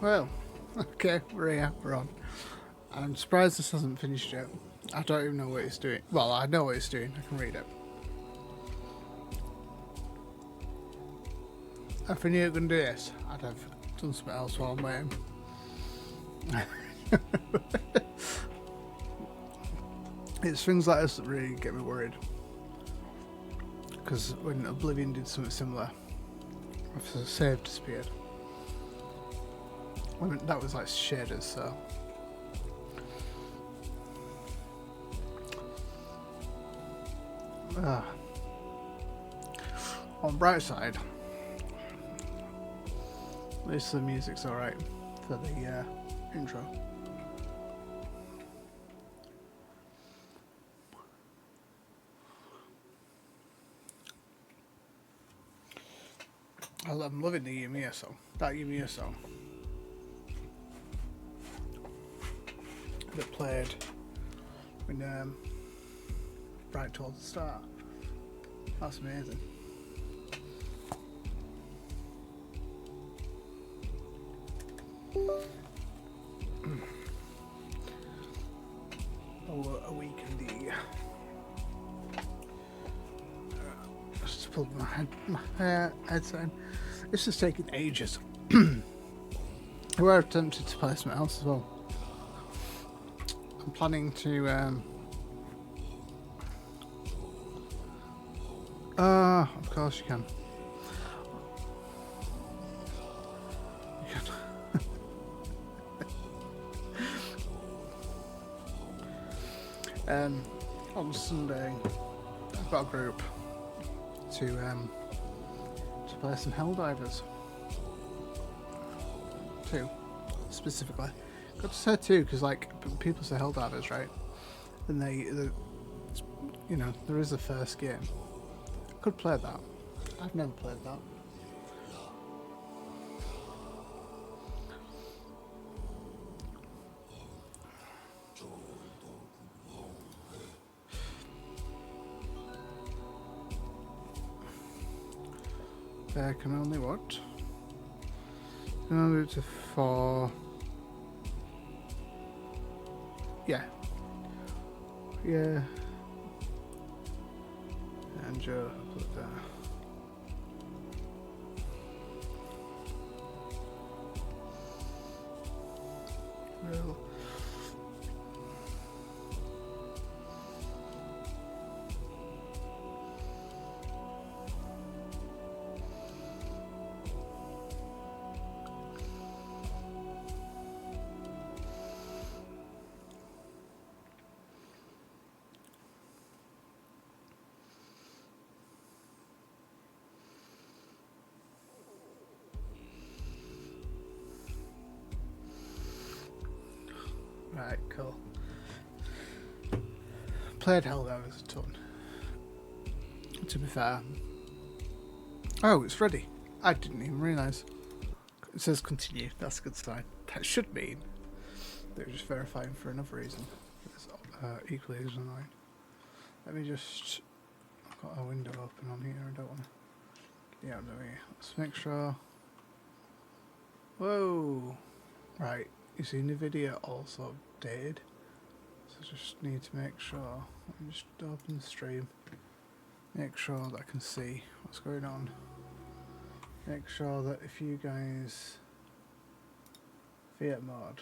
Well, okay, we're here, we're on. I'm surprised this hasn't finished yet. I don't even know what it's doing. Well, I know what it's doing, I can read it. If I knew it couldn't do this, I'd have done something else while I'm waiting. It's things like this that really get me worried. Because when Oblivion did something similar, the save disappeared. I mean, that was like shaders, so. On the bright side, at least the music's alright for the intro. I'm loving the Yumiya song. That Yumiya song that played when right towards the start. That's amazing. Oh, a week in the just to pull my headset in. This is taking ages. I were tempted to play something else as well. I'm planning to of course you can. You can. On Sunday I've got a group to play some Helldivers. 2 specifically. Got to say 2 because like people say Helldivers, right? And they you know, there is a first game. Could play that. I've never played that. There can only what? Can only do to 4. Yeah. Yeah. And Joe put there. Well. Right, cool. Played Helldivers a ton. To be fair. Oh, it's ready. I didn't even realise. It says continue. That's a good sign. That should mean they're just verifying for another reason. It's equally as annoying. Let me just. I've got a window open on here. I don't want to. Yeah, no, let's make sure. Whoa! Right, you see NVIDIA also updated. So just need to make sure. Let me just open the stream. Make sure that I can see what's going on. Make sure that if you guys Fiat mode,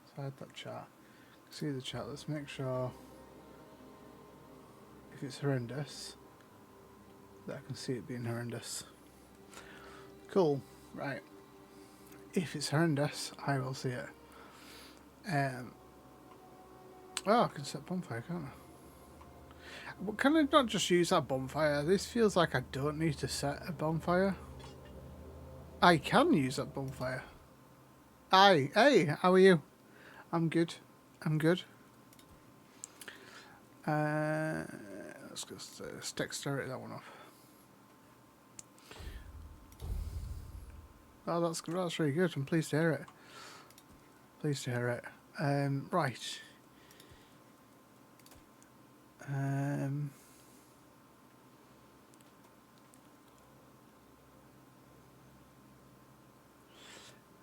inside that chat, see the chat. Let's make sure if it's horrendous that I can see it being horrendous. Cool, right. If it's horrendous, I will see it. Oh, I can set bonfire, can't I? But can I not just use that bonfire? This feels like I don't need to set a bonfire. I can use that bonfire. Aye, hey, how are you? I'm good. I'm good. Let's just dexterity that one off. Oh, that's really good. I'm pleased to hear it. Pleased to hear it. Right.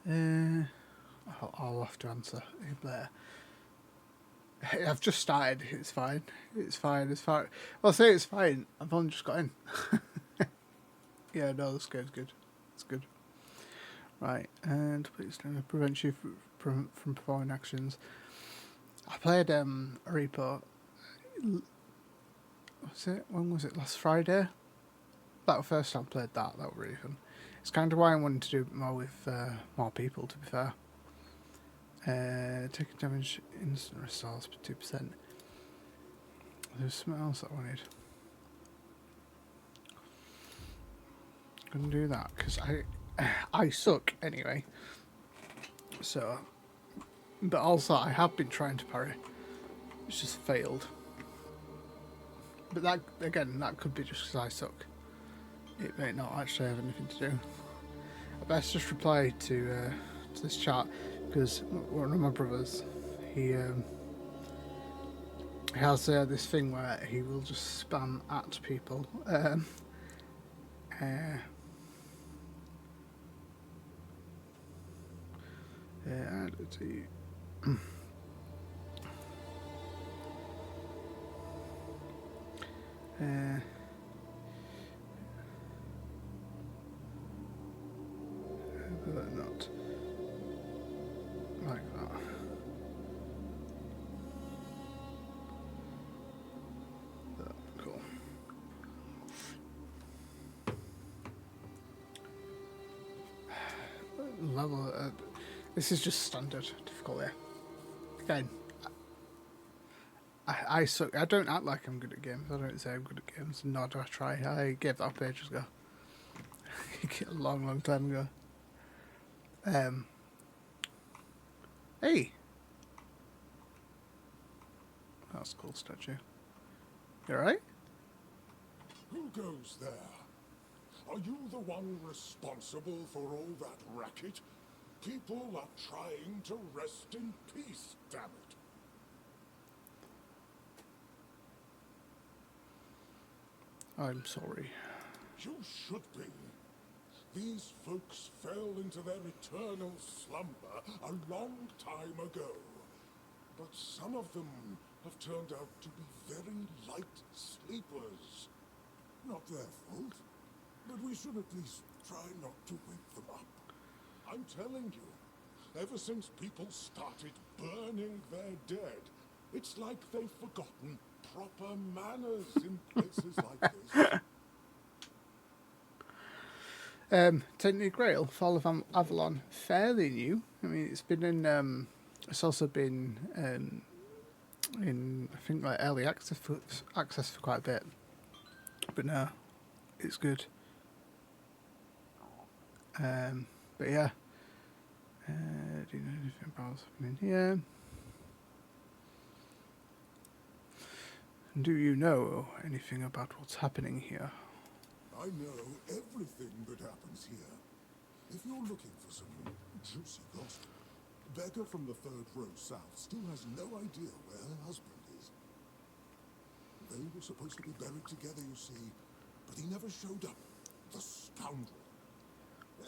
I'll have to answer him later. I've just started. It's fine. It's fine. It's fine. I'll say it's fine. I've only just got in. Yeah, no, this game's good. It's good. Right, and please don't prevent you from performing actions. I played a repo. Was it? When was it? Last Friday. That was the first time I played that. That was really fun. It's kind of why I wanted to do it more with more people. To be fair. Taking damage instant restores for 2%. There's something else that I wanted. Gonna do that because I suck anyway. So, but also I have been trying to parry. It's just failed. But that again, that could be just because I suck. It may not actually have anything to do. I best just reply to this chat because one of my brothers, he has this thing where he will just spam at people. Let's see. But not like that. Cool. Level. This is just standard difficulty. Again, I suck. I don't act like I'm good at games. I don't say I'm good at games. Nor do I try. I gave that up ages ago. A long time ago. Hey. That's a cool statue. You alright? Who goes there? Are you the one responsible for all that racket? People are trying to rest in peace, damn it. I'm sorry. You should be. These folks fell into their eternal slumber a long time ago. But some of them have turned out to be very light sleepers. Not their fault, but we should at least try not to wake them up. I'm telling you, ever since people started burning their dead, it's like they've forgotten proper manners in places like this. Tainted Grail, Fall of Avalon, fairly new. I mean, it's been in. It's also been in I think like early access for quite a bit. But no, it's good. But yeah. Do you know anything about what's happening here? Do you know anything about what's happening here? I know everything that happens here. If you're looking for some juicy gossip, Becca from the third row south still has no idea where her husband is. They were supposed to be buried together, you see, but he never showed up. The scoundrel.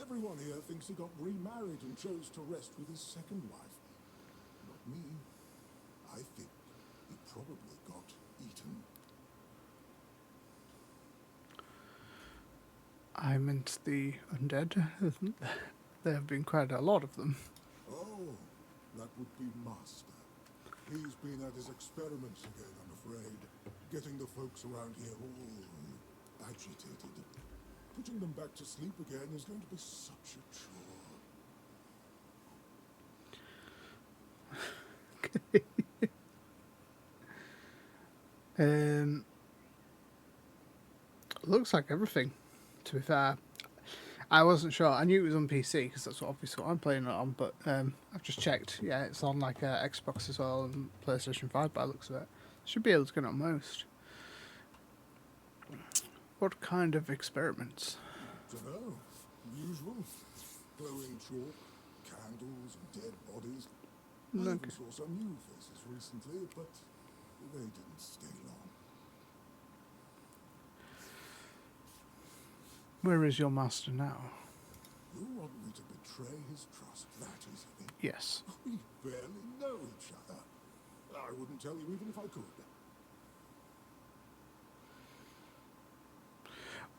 Everyone here thinks he got remarried and chose to rest with his second wife. Not me. I think he probably got eaten. I meant the undead. There have been quite a lot of them. Oh, that would be Master. He's been at his experiments again, I'm afraid. Getting the folks around here all agitated. Putting them back to sleep again is going to be such a chore. Looks like everything, to be fair. I wasn't sure. I knew it was on PC because that's obviously what I'm playing it on, but I've just checked. Yeah, it's on like Xbox as well and PlayStation 5 by the looks of it. Should be able to get it on most. What kind of experiments? Dunno. Usual. Glowing chalk, candles, and dead bodies. I even saw some new faces recently, but they didn't stay long. Where is your master now? You want me to betray his trust that easily? Yes. We barely know each other. I wouldn't tell you even if I could.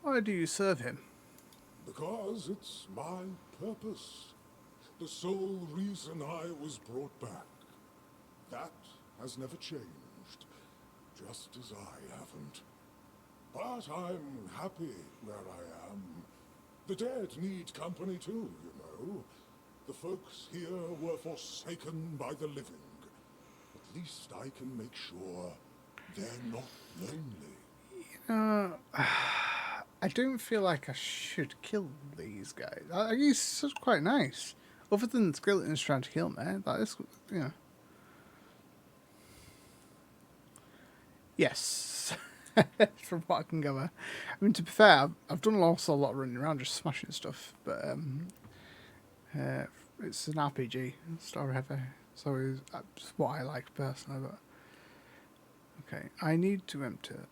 Why do you serve him? Because it's my purpose. The sole reason I was brought back. That has never changed, just as I haven't. But I'm happy where I am. The dead need company too, you know. The folks here were forsaken by the living. At least I can make sure they're not lonely. I don't feel like I should kill these guys. He's such quite nice. Other than the skeleton's trying to kill me, that is, you know. Yes. From what I can gather. I mean, to be fair, I've done also a lot of running around just smashing stuff, but it's an RPG, story heavy, so it's what I like personally. But okay, I need to enter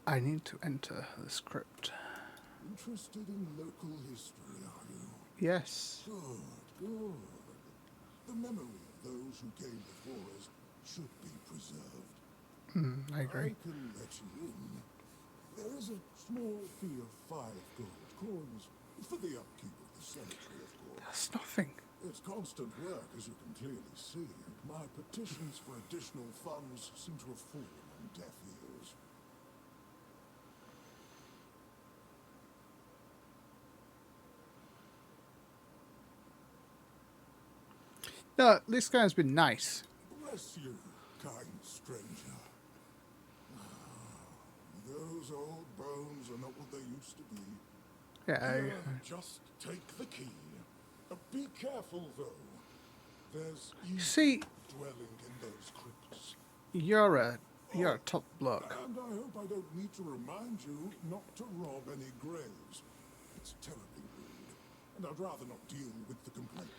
I need to enter the script. Interested in local history, are you? Yes. Good, good. The memory of those who came before us should be preserved. I agree. I can let you in. There is a small fee of 5 gold coins for the upkeep of the cemetery, of course. That's nothing. It's constant work, as you can clearly see. My petitions for additional funds seem to have fallen on deaf ears. No, this guy's been nice. Bless you, kind stranger. Those old bones are not what they used to be. Yeah. Here, just take the key. Be careful, though. There's evil dwelling in those crypts. You're a top bloke. And I hope I don't need to remind you not to rob any graves. It's terribly rude, and I'd rather not deal with the complaint.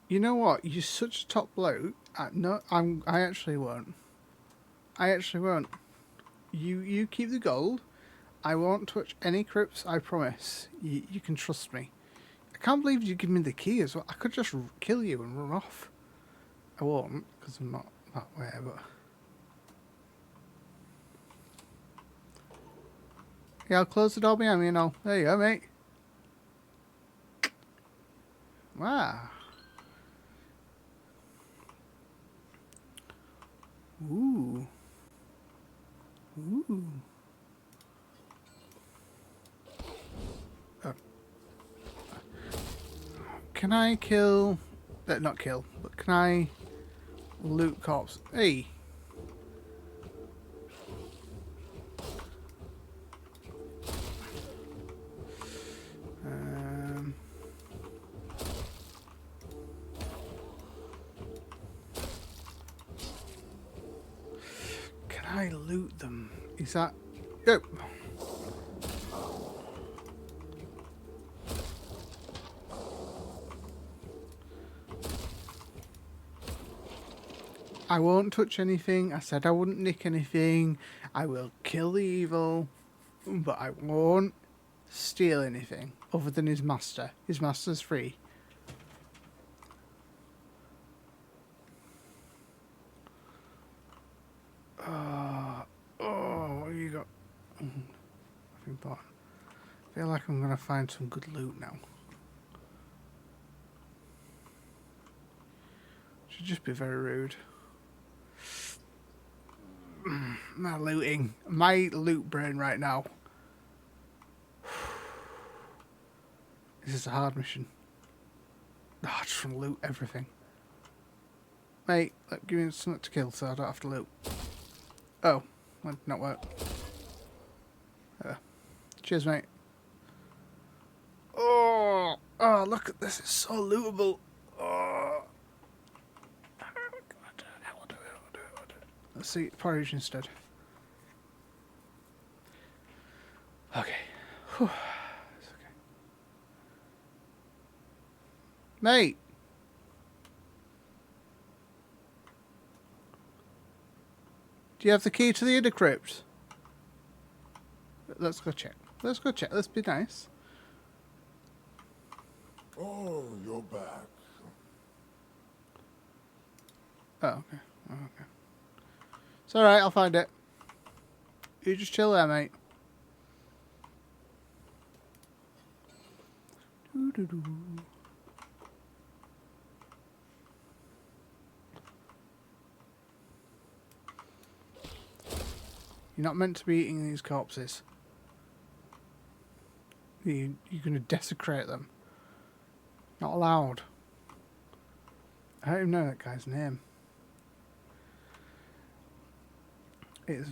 You know what? You're such a top bloke. I actually won't. I actually won't. You keep the gold. I won't touch any crypts, I promise. You can trust me. I can't believe you give me the key as well. I could just kill you and run off. I won't, because I'm not that way, but... Yeah, I'll close the door behind me and all. There you go, mate. Wow. Ooh. Ooh. Can I kill... not kill, but can I loot corpse? Hey! Can I loot them? Is that... Yep. I won't touch anything. I said I wouldn't nick anything. I will kill the evil, but I won't steal anything other than his master. His master's free. What have you got? Nothing important. I feel like I'm going to find some good loot now. Should just be very rude. My looting. My loot brain right now. This is a hard mission. Oh, I just want to loot everything. Mate, give me something to kill so I don't have to loot. Oh, that did not work. Cheers, mate. Oh, look at this. It's so lootable. Oh. I'll do it. Let's see, porridge instead. Okay. Whew. It's okay. Mate! Do you have the key to the inner crypt? Let's go check. Let's go check. Let's be nice. Oh, you're back. Oh, okay. Oh, okay. It's alright, I'll find it. You just chill there, mate. Doo-doo-doo. You're not meant to be eating these corpses. You're going to desecrate them. Not allowed. I don't even know that guy's name. It's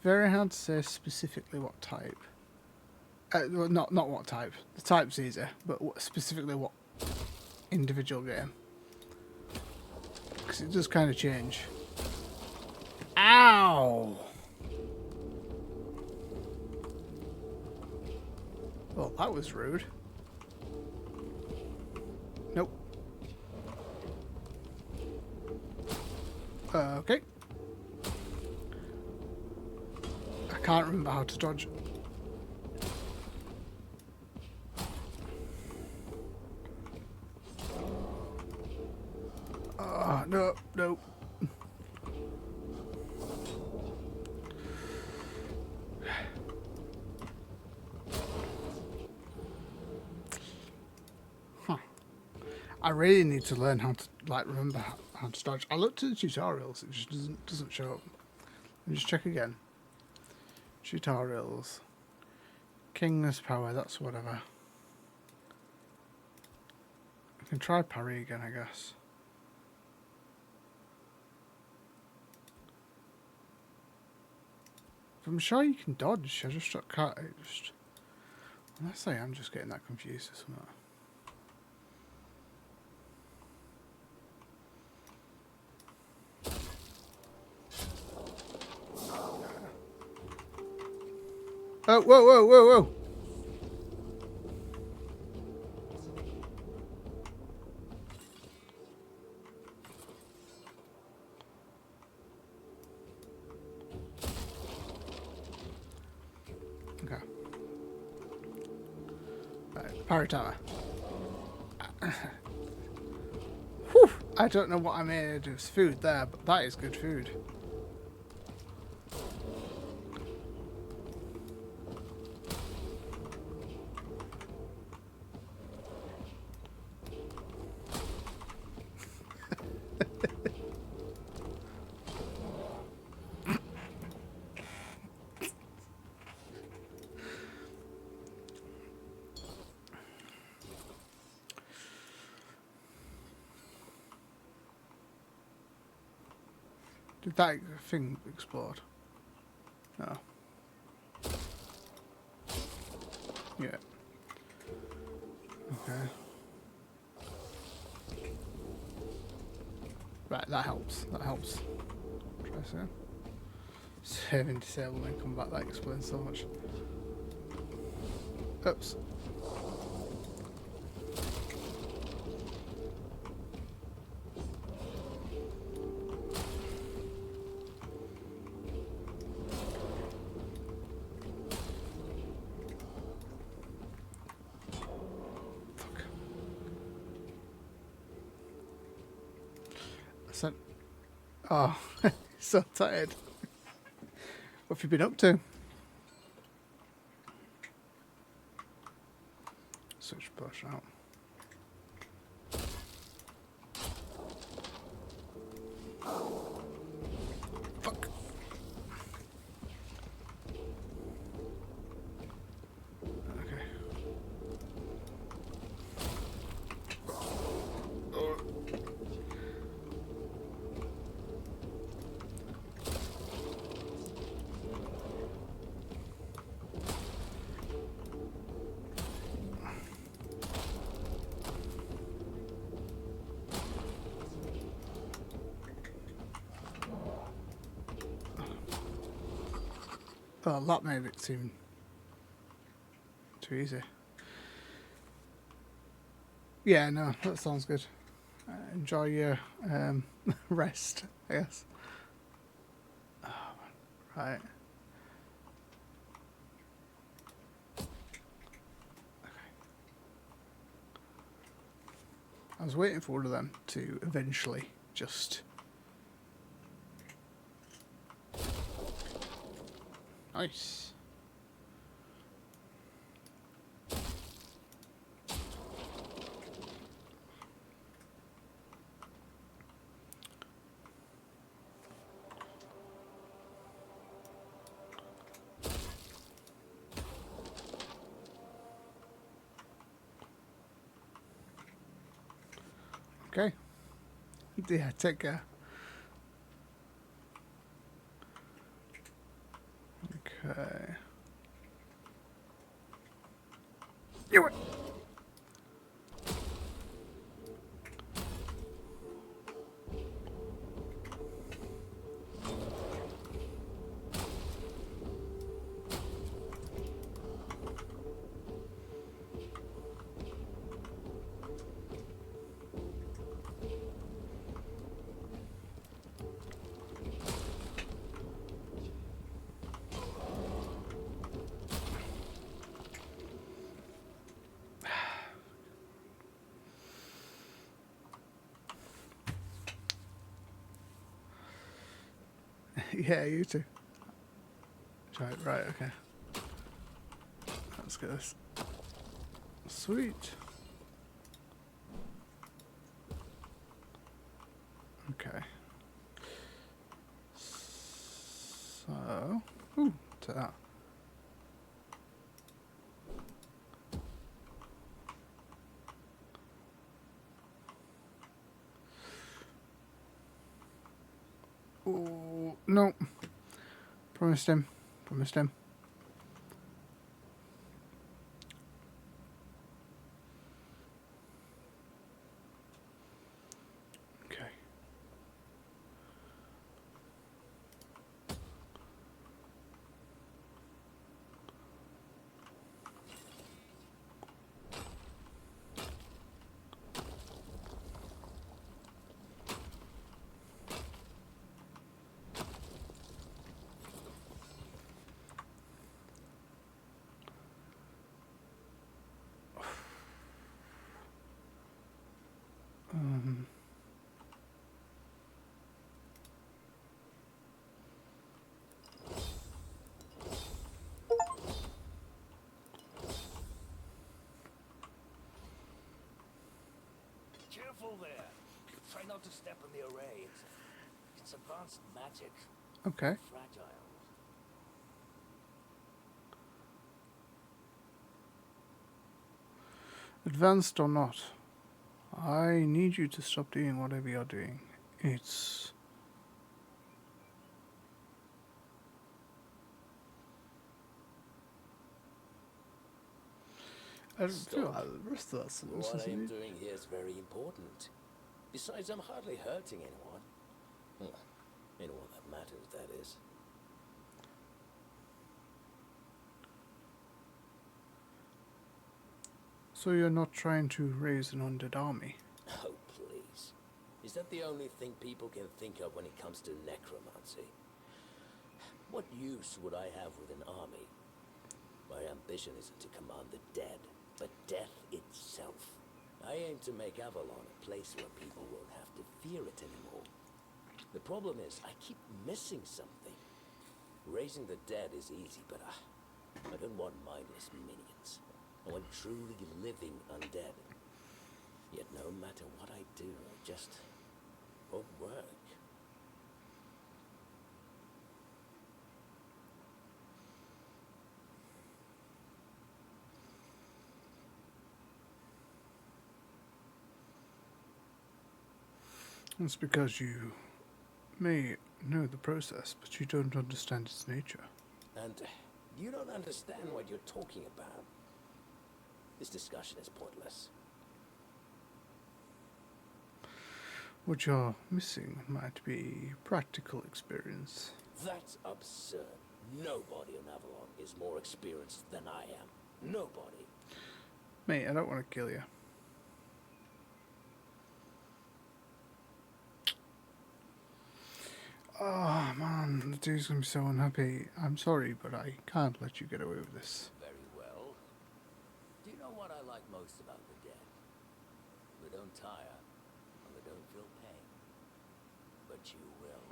very hard to say specifically what type. Well, not what type. The type's easier, but specifically what individual game. Because it does kind of change. Ow! Well, that was rude. Nope. Okay. I can't remember how to dodge. No, no. Huh. I really need to learn how to remember how to dodge. I looked at the tutorials, it just doesn't show up. Let me just check again. Tutorials. King's power, that's whatever. I can try parry again, I guess. I'm sure you can dodge, I just can't. Unless I am just getting that confused or something. Oh, whoa, whoa, whoa, whoa! Okay. Right, parry tower. Whew! I don't know what I made as food there, but that is good food. Did that thing explode? No. Yeah. Okay. Right, that helps. That helps. Try so. Saving disable and come back, that explains so much. Oops. So, oh, so tired. What have you been up to? Switch push out. Fuck. Okay. Oh, that made it seem too easy. Yeah, no, that sounds good. Enjoy your rest, I guess. Oh, right. I was waiting for all of them to eventually just... Nice. Okay. Yeah, take care. Okay. You. Yeah, you too. Right, okay. Let's get this. Sweet. Okay. So, ooh, take that. Ooh, no. Promised him. Promised him. Okay. Careful there. Try not to step on the array. It's advanced magic. Okay. Fragile. Advanced or not, I need you to stop doing whatever you're doing. It's... I don't feel how the rest of that sentence What is I'm doing here is very important. Besides, I'm hardly hurting anyone. Anyone that matters, that is. So you're not trying to raise an undead army? Oh, please. Is that the only thing people can think of when it comes to necromancy? What use would I have with an army? My ambition isn't to command the dead, but death itself. I aim to make Avalon a place where people won't have to fear it anymore. The problem is, I keep missing something. Raising the dead is easy, but I don't want mindless minions. I want truly living undead. Yet no matter what I do, it just won't work. It's because you may know the process, but you don't understand its nature. And you don't understand what you're talking about. This discussion is pointless. What you're missing might be practical experience. That's absurd. Nobody on Avalon is more experienced than I am. Nobody. Mate, I don't want to kill you. Oh man, the dude's gonna be so unhappy. I'm sorry, but I can't let you get away with this. Very well. Do you know what I like most about the dead? That don't tire, and they don't feel pain. But you will.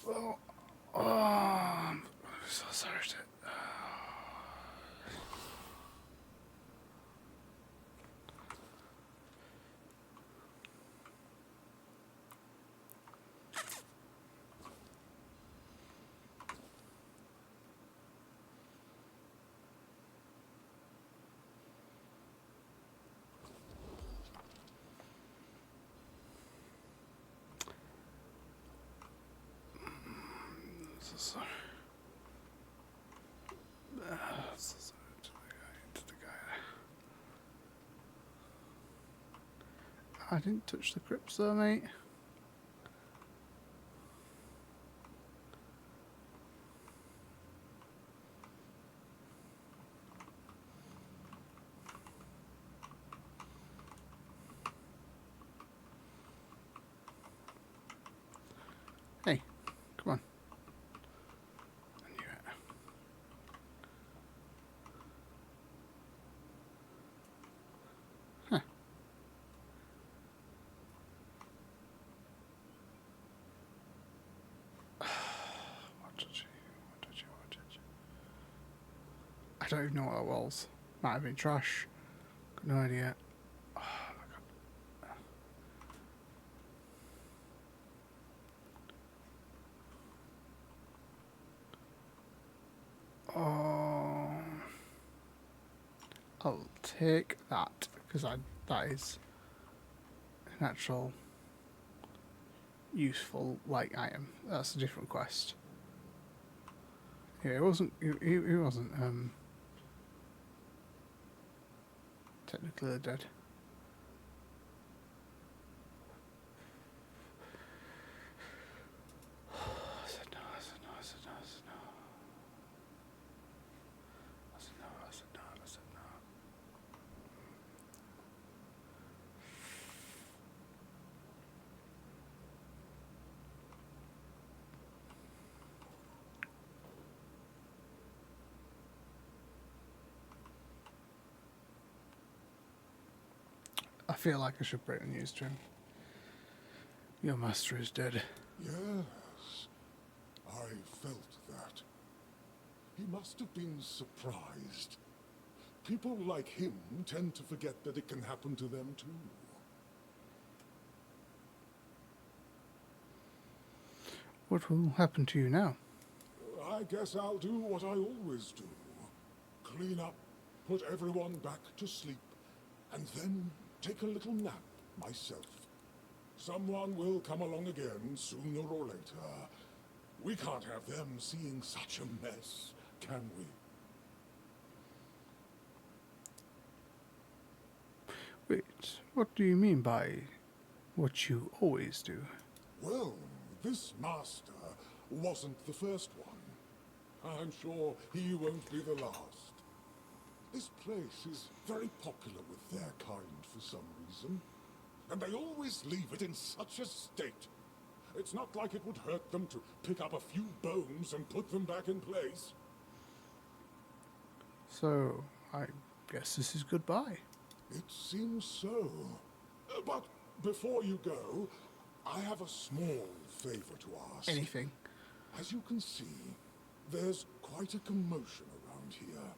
Well, I'm so sorry. So sorry. So sorry to the guy. I didn't touch the crypts though, mate. Hey, come on. I knew it. Huh. What did you? I don't even know what that was. Might have been trash. Got no idea. Oh, my God. Oh, I'll take that because that is an actual useful like item. That's a different quest. Yeah, it wasn't. He wasn't technically dead. I said no. I said no. I said no. I said no. I said no. I said no. I said no. I feel like I should break the news to him. Your master is dead. Yes, I felt that. He must have been surprised. People like him tend to forget that it can happen to them too. What will happen to you now? I guess I'll do what I always do. Clean up, put everyone back to sleep, and then take a little nap myself. Someone will come along again sooner or later. We can't have them seeing such a mess, can we? Wait, what do you mean by what you always do? Well, this master wasn't the first one. I'm sure he won't be the last. This place is very popular with their kind for some reason. And they always leave it in such a state. It's not like it would hurt them to pick up a few bones and put them back in place. So, I guess this is goodbye. It seems so. But before you go, I have a small favor to ask. Anything. As you can see, there's quite a commotion around here.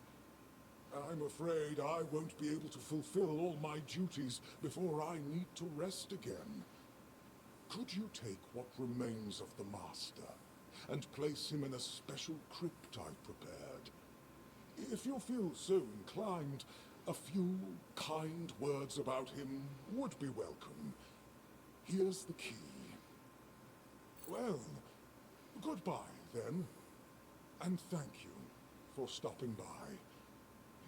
I'm afraid I won't be able to fulfill all my duties before I need to rest again. Could you take what remains of the Master and place him in a special crypt I've prepared? If you feel so inclined, a few kind words about him would be welcome. Here's the key. Well, goodbye then, and thank you for stopping by.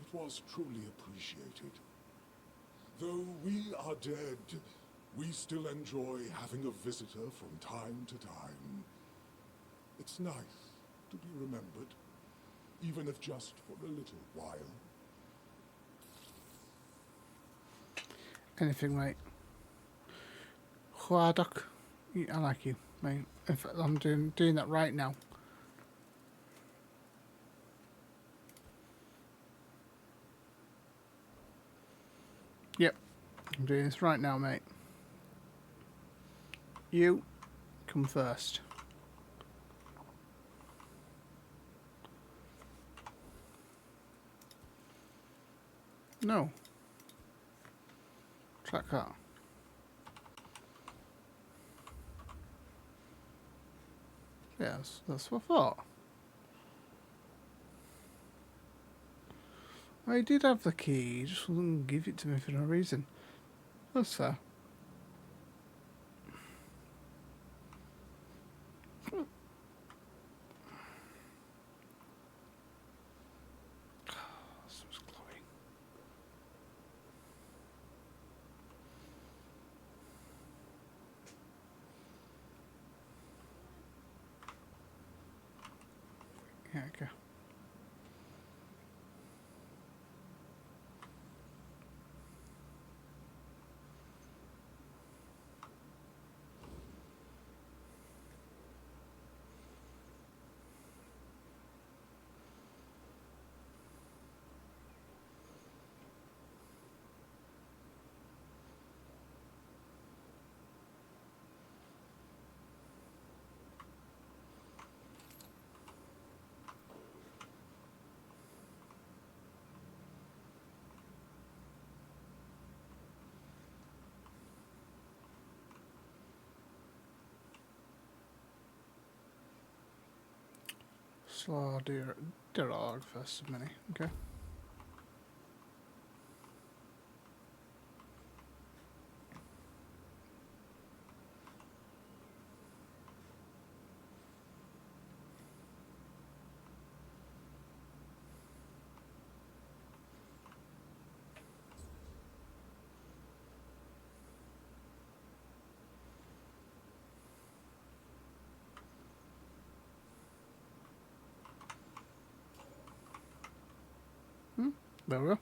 It was truly appreciated. Though we are dead, we still enjoy having a visitor from time to time. It's nice to be remembered, even if just for a little while. Anything, mate. Hwadok. I like you, mate. In fact, I'm doing that right now. Yep, I'm doing this right now, mate. You come first. No. Track that. Yes, that's what I thought. I did have the key, he just wouldn't give it to me for no reason. That's fair. Smells glowing. Yeah, okay. So I'll do log first a minute, okay? There we go.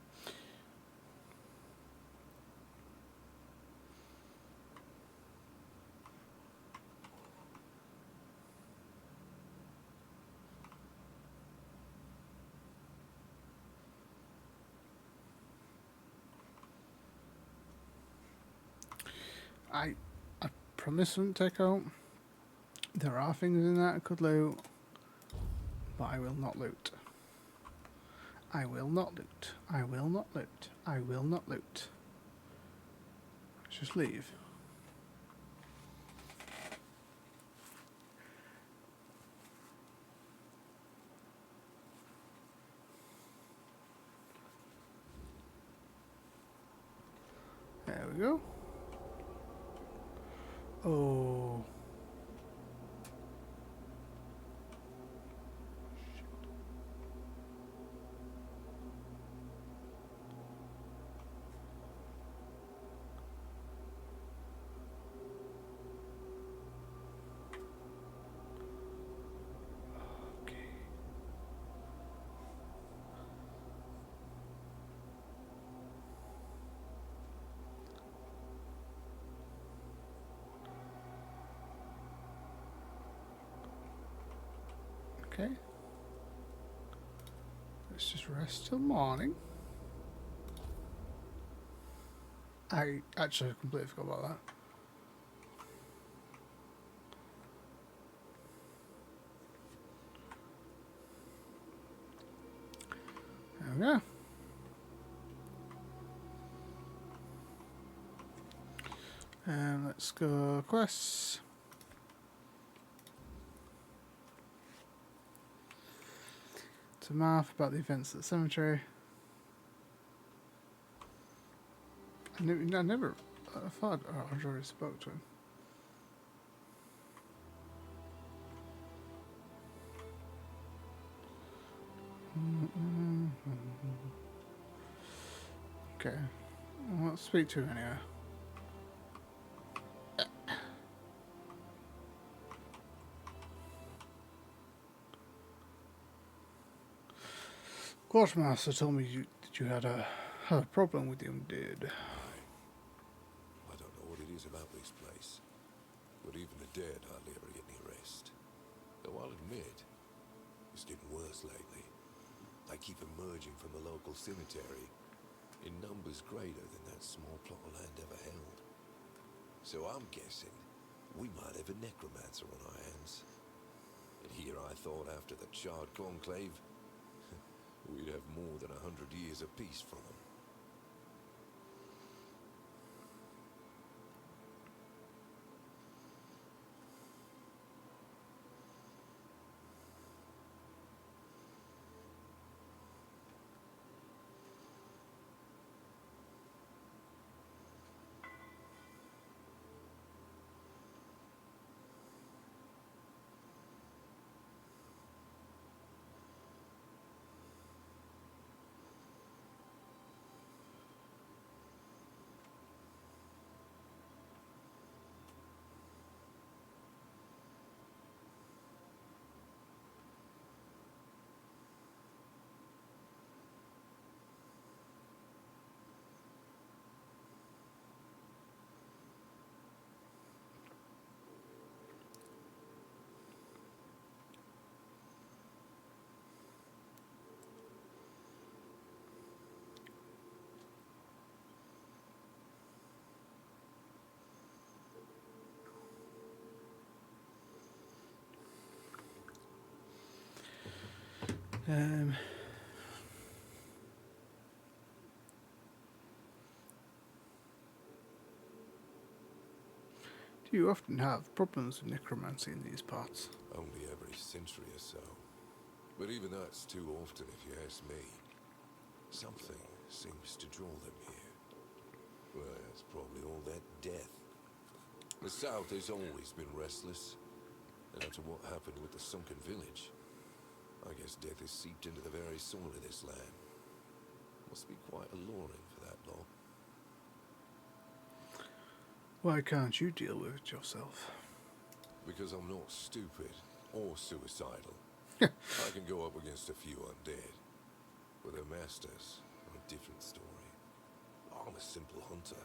I promise I won't take out. There are things in that I could loot, but I will not loot. I will not loot. I will not loot. I will not loot. Let's just leave. There we go. Oh. Okay. Okay. Let's just rest till morning. I actually completely forgot about that. There we go. And let's go quests. To Marth about the events at the cemetery. I thought I'd already spoke to him. Okay. Well, let's speak to him anyway. Quartermaster told me that you had a problem with the undead. I don't know what it is about this place, but even the dead hardly ever get any rest. Though I'll admit, it's getting worse lately. They keep emerging from the local cemetery in numbers greater than that small plot of land ever held. So I'm guessing we might have a necromancer on our hands. And here I thought after the charred conclave, we'd have more than 100 years of peace from them. Do you often have problems with necromancy in these parts? Only every century or so. But even that's too often if you ask me. Something seems to draw them here. Well, it's probably all that death. The South has always been restless. And after what happened with the sunken village, I guess death has seeped into the very soul of this land. Must be quite alluring for that lot. Why can't you deal with it yourself? Because I'm not stupid or suicidal. I can go up against a few undead. But their masters are a different story. I'm a simple hunter,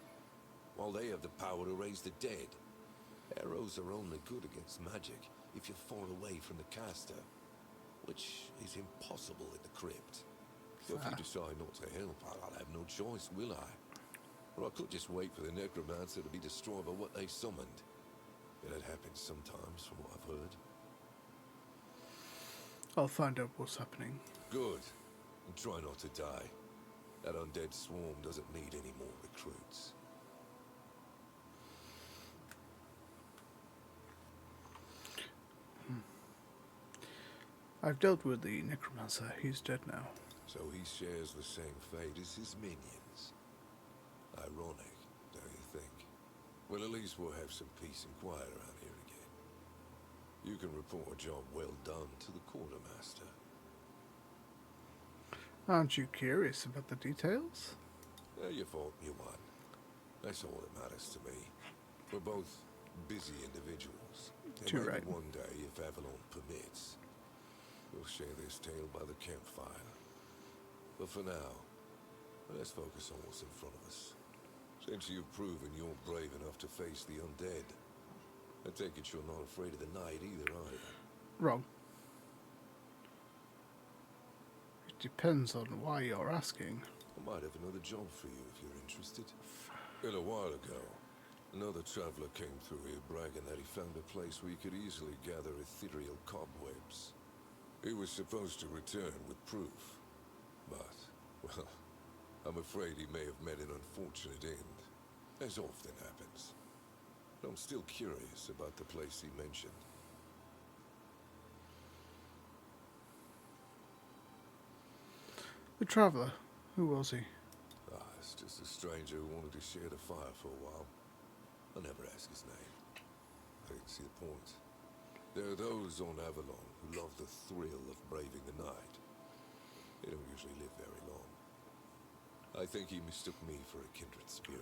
while they have the power to raise the dead. Arrows are only good against magic if you're far away from the caster, which is impossible in the crypt. So if you decide not to help, I'll have no choice, will I? Or I could just wait for the necromancer to be destroyed by what they summoned. And it happens sometimes, from what I've heard. I'll find out what's happening. Good. And try not to die. That undead swarm doesn't need any more recruits. I've dealt with the necromancer. He's dead now. So he shares the same fate as his minions. Ironic, don't you think? Well, at least we'll have some peace and quiet around here again. You can report a job well done to the quartermaster. Aren't you curious about the details? You fought, you won. That's all that matters to me. We're both busy individuals. And Too maybe right. one day, if Avalon permits, we'll share this tale by the campfire. But for now, let's focus on what's in front of us. Since you've proven you're brave enough to face the undead, I take it you're not afraid of the night either, are you? Wrong. It depends on why you're asking. I might have another job for you if you're interested. A while ago, another traveler came through here bragging that he found a place where you could easily gather ethereal cobwebs. He was supposed to return with proof, but, well, I'm afraid he may have met an unfortunate end, as often happens. But I'm still curious about the place he mentioned. The traveller, who was he? It's just a stranger who wanted to share the fire for a while. I'll never ask his name. I didn't see the point. There are those on Avalon who love the thrill of braving the night. They don't usually live very long. I think he mistook me for a kindred spirit.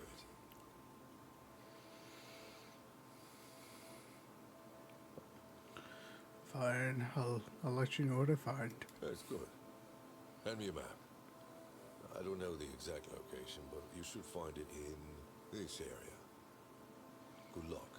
Fine, I'll let you know what I find. That's good. Hand me a map. I don't know the exact location, but you should find it in this area. Good luck.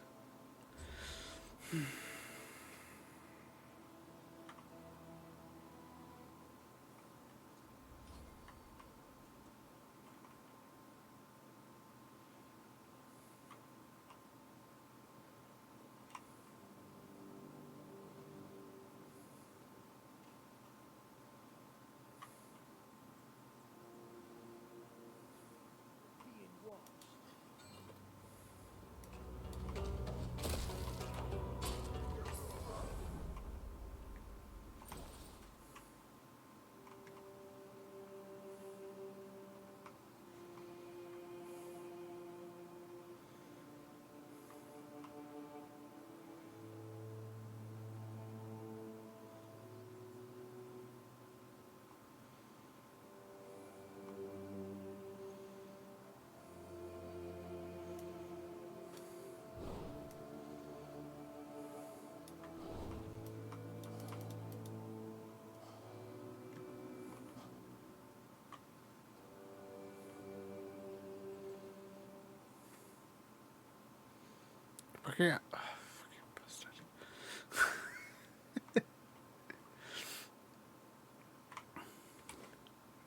Okay. Oh, fucking bastard.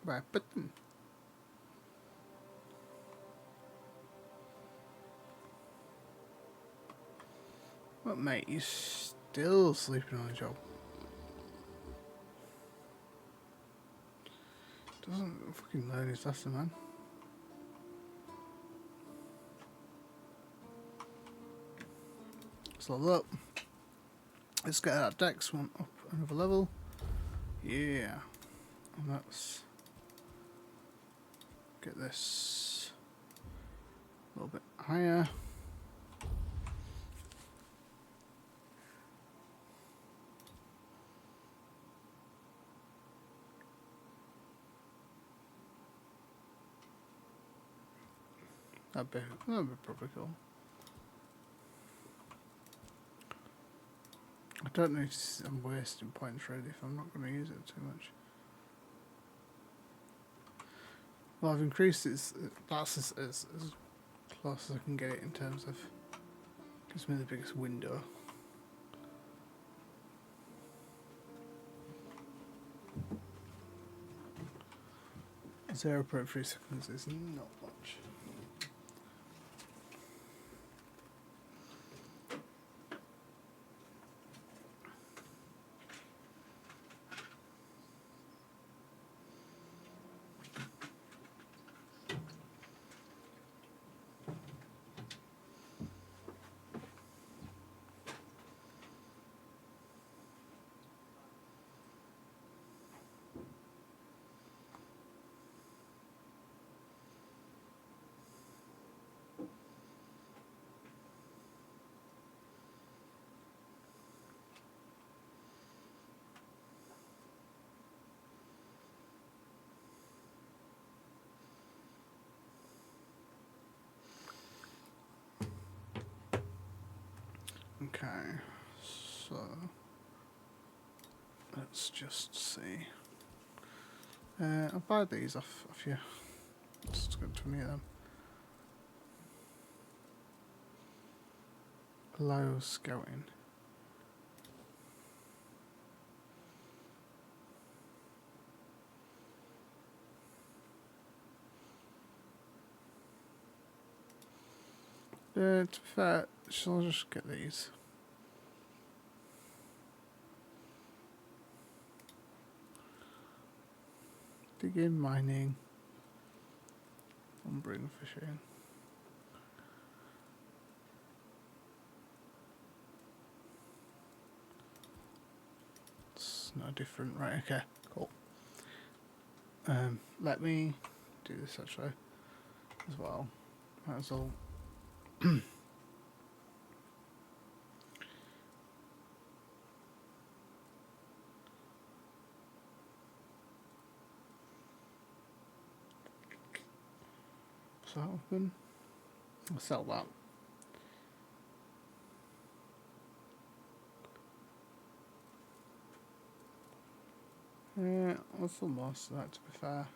Right button. What, mate? You're still sleeping on the job. Doesn't fucking learn his lesson, man. Let's level up. Let's get that dex one up another level. Yeah. And let's get this a little bit higher. That'd be probably cool. I don't know if I'm wasting points really if I'm not going to use it too much. Well, I've increased it. That's as close as I can get it in terms of gives me the biggest window. .3 seconds is not much. Okay, so let's just see. I'll buy these off you. It's good for me then. Allow scouting. To be fair, shall I just get these? Digging, mining, lumbering, fishing. It's no different, right? Okay, cool. Let me do this actually as well. Might as well. So open. I'll sell that. I'll sell most of that, to be fair.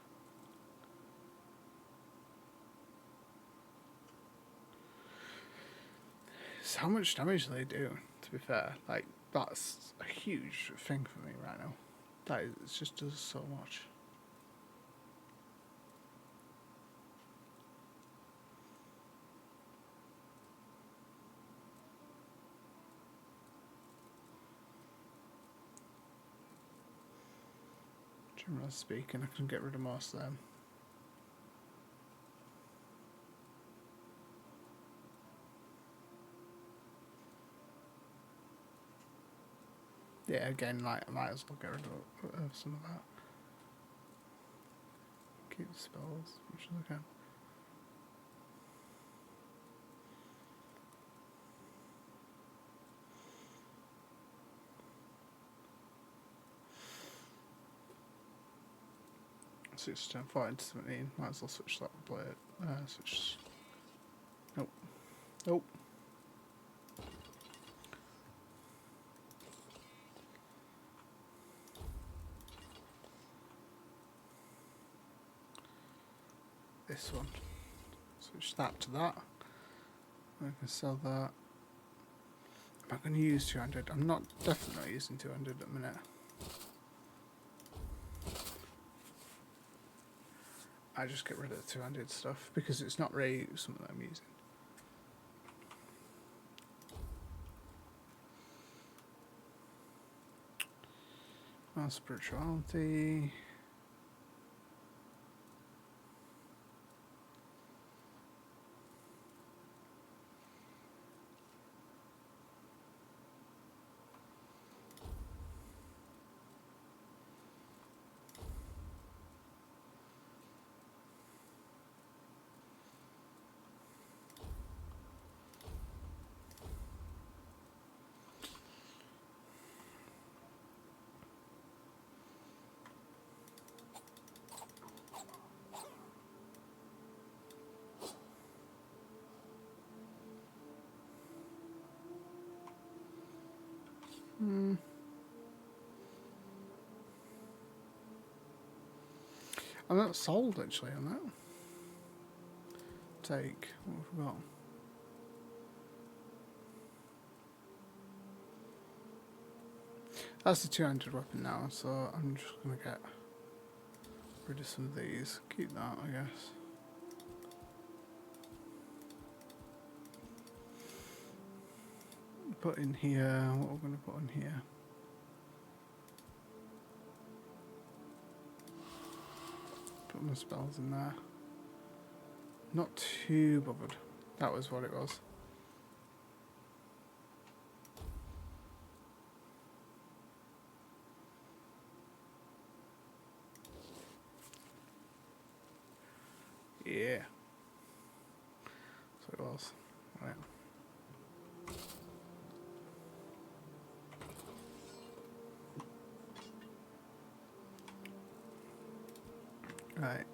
So how much damage do they do, to be fair? Like, that's a huge thing for me right now. That is, it just does so much. Generally speaking, I can get rid of most of them. Yeah, again, like, I might as well get rid of some of that. Keep the spells as much as I can. Switch to 14 to 17. Might as well switch that blade. Switch. Nope. Nope. This one. Switch that to that. I can sell that. I'm not going to use 200. I'm not definitely not using 200 at the minute. I just get rid of the 200 stuff because it's not really something I'm using. Spirituality. I'm not sold actually on that. Take what have we got? That's the 200 weapon now, so I'm just gonna get rid of some of these. Keep that, I guess. Put in here. What we're gonna put in here? Put my spells in there. Not too bothered. That was what it was. Yeah. That's what it was. Right. Right.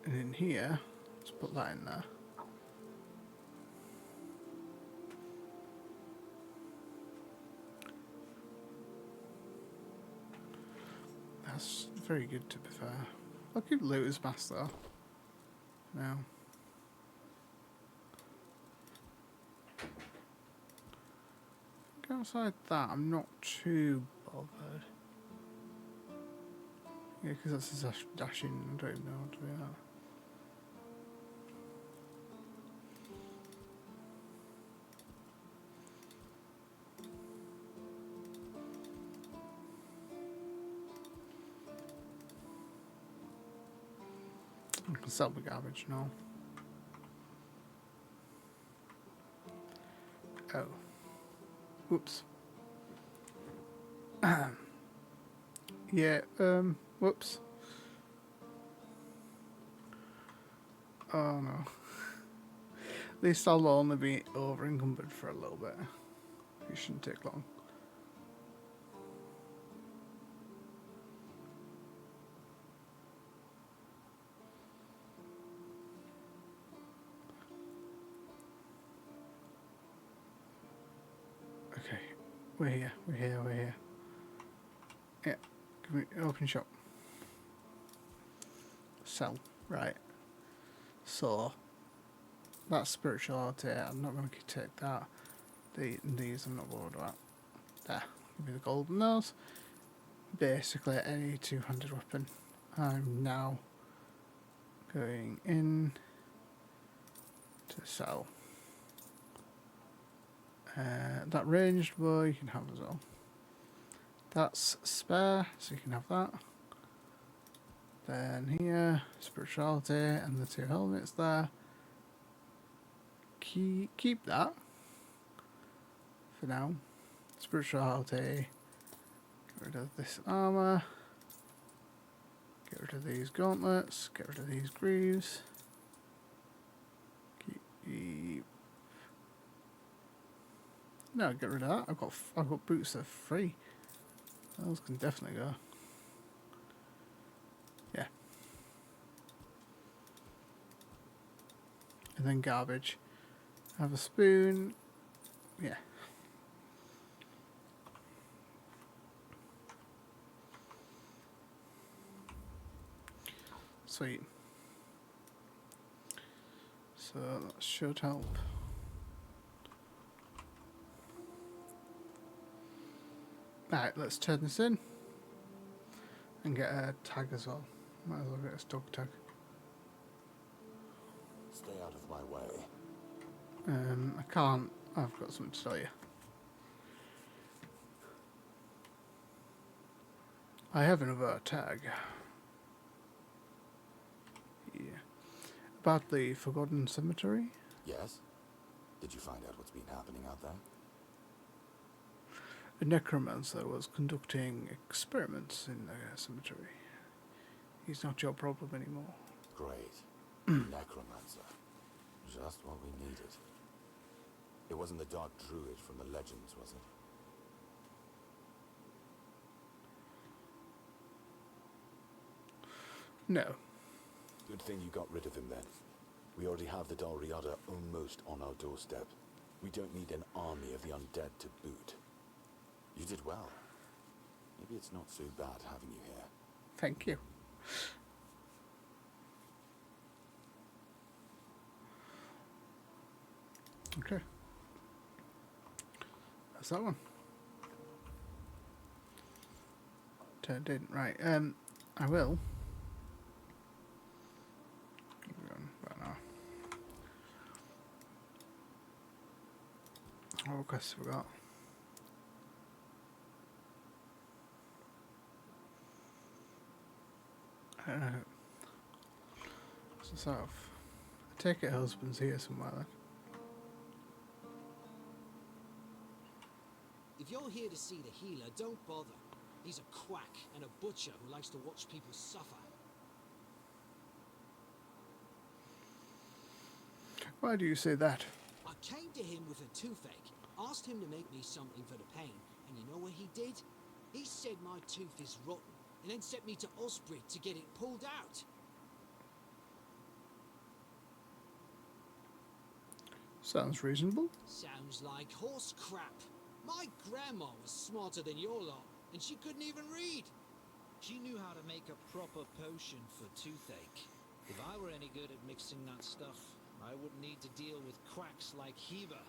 And in here, let's put that in there. That's very good, to be fair. I'll keep Looter's Mask though. Now. Outside that, I'm not too bothered. Yeah, because that's his dashing. I don't know how to do that. I can sell the garbage now. Oh. Whoops. Yeah, whoops. Oh no. At least I'll only be over encumbered for a little bit. It shouldn't take long. We're here. We're here. We're here. Yeah. Give me open shop. Sell. Right. So that's spirituality. I'm not going to take that. These I'm not bothered about. There. Give me the golden nose. Basically any two-handed weapon. I'm now going in to sell. That ranged bow you can have as well. That's spare, so you can have that. Then here, spirituality and the two helmets there. Keep that for now. Spirituality. Get rid of this armor. Get rid of these gauntlets. Get rid of these greaves. Keep. No, get rid of that. I've got boots that are free. Those can definitely go. Yeah. And then garbage. Have a spoon. Yeah. Sweet. So that should help. Right, let's turn this in and get a tag as well. Might as well get a stock tag. Stay out of my way. I can't. I've got something to tell you. I have another tag. Yeah. About the Forgotten Cemetery. Yes? Did you find out what's been happening out there? A necromancer was conducting experiments in the cemetery. He's not your problem anymore. Great. Necromancer. Just what we needed. It wasn't the dark druid from the legends, was it? No. Good thing you got rid of him then. We already have the Dalriada almost on our doorstep. We don't need an army of the undead to boot. You did well. Maybe it's not so bad having you here. Thank you. Okay. That's that one. Turned in. Right, I will. Right now. What quests have we got? So, I take it husband's here somewhere then. If you're here to see the healer, don't bother. He's a quack and a butcher who likes to watch people suffer. Why do you say that? I came to him with a toothache, asked him to make me something for the pain, and you know what he did? He said my tooth is rotten, and then sent me to Osprey to get it pulled out. Sounds reasonable. Sounds like horse crap. My grandma was smarter than your lot, and she couldn't even read. She knew how to make a proper potion for toothache. If I were any good at mixing that stuff, I wouldn't need to deal with quacks like Heber.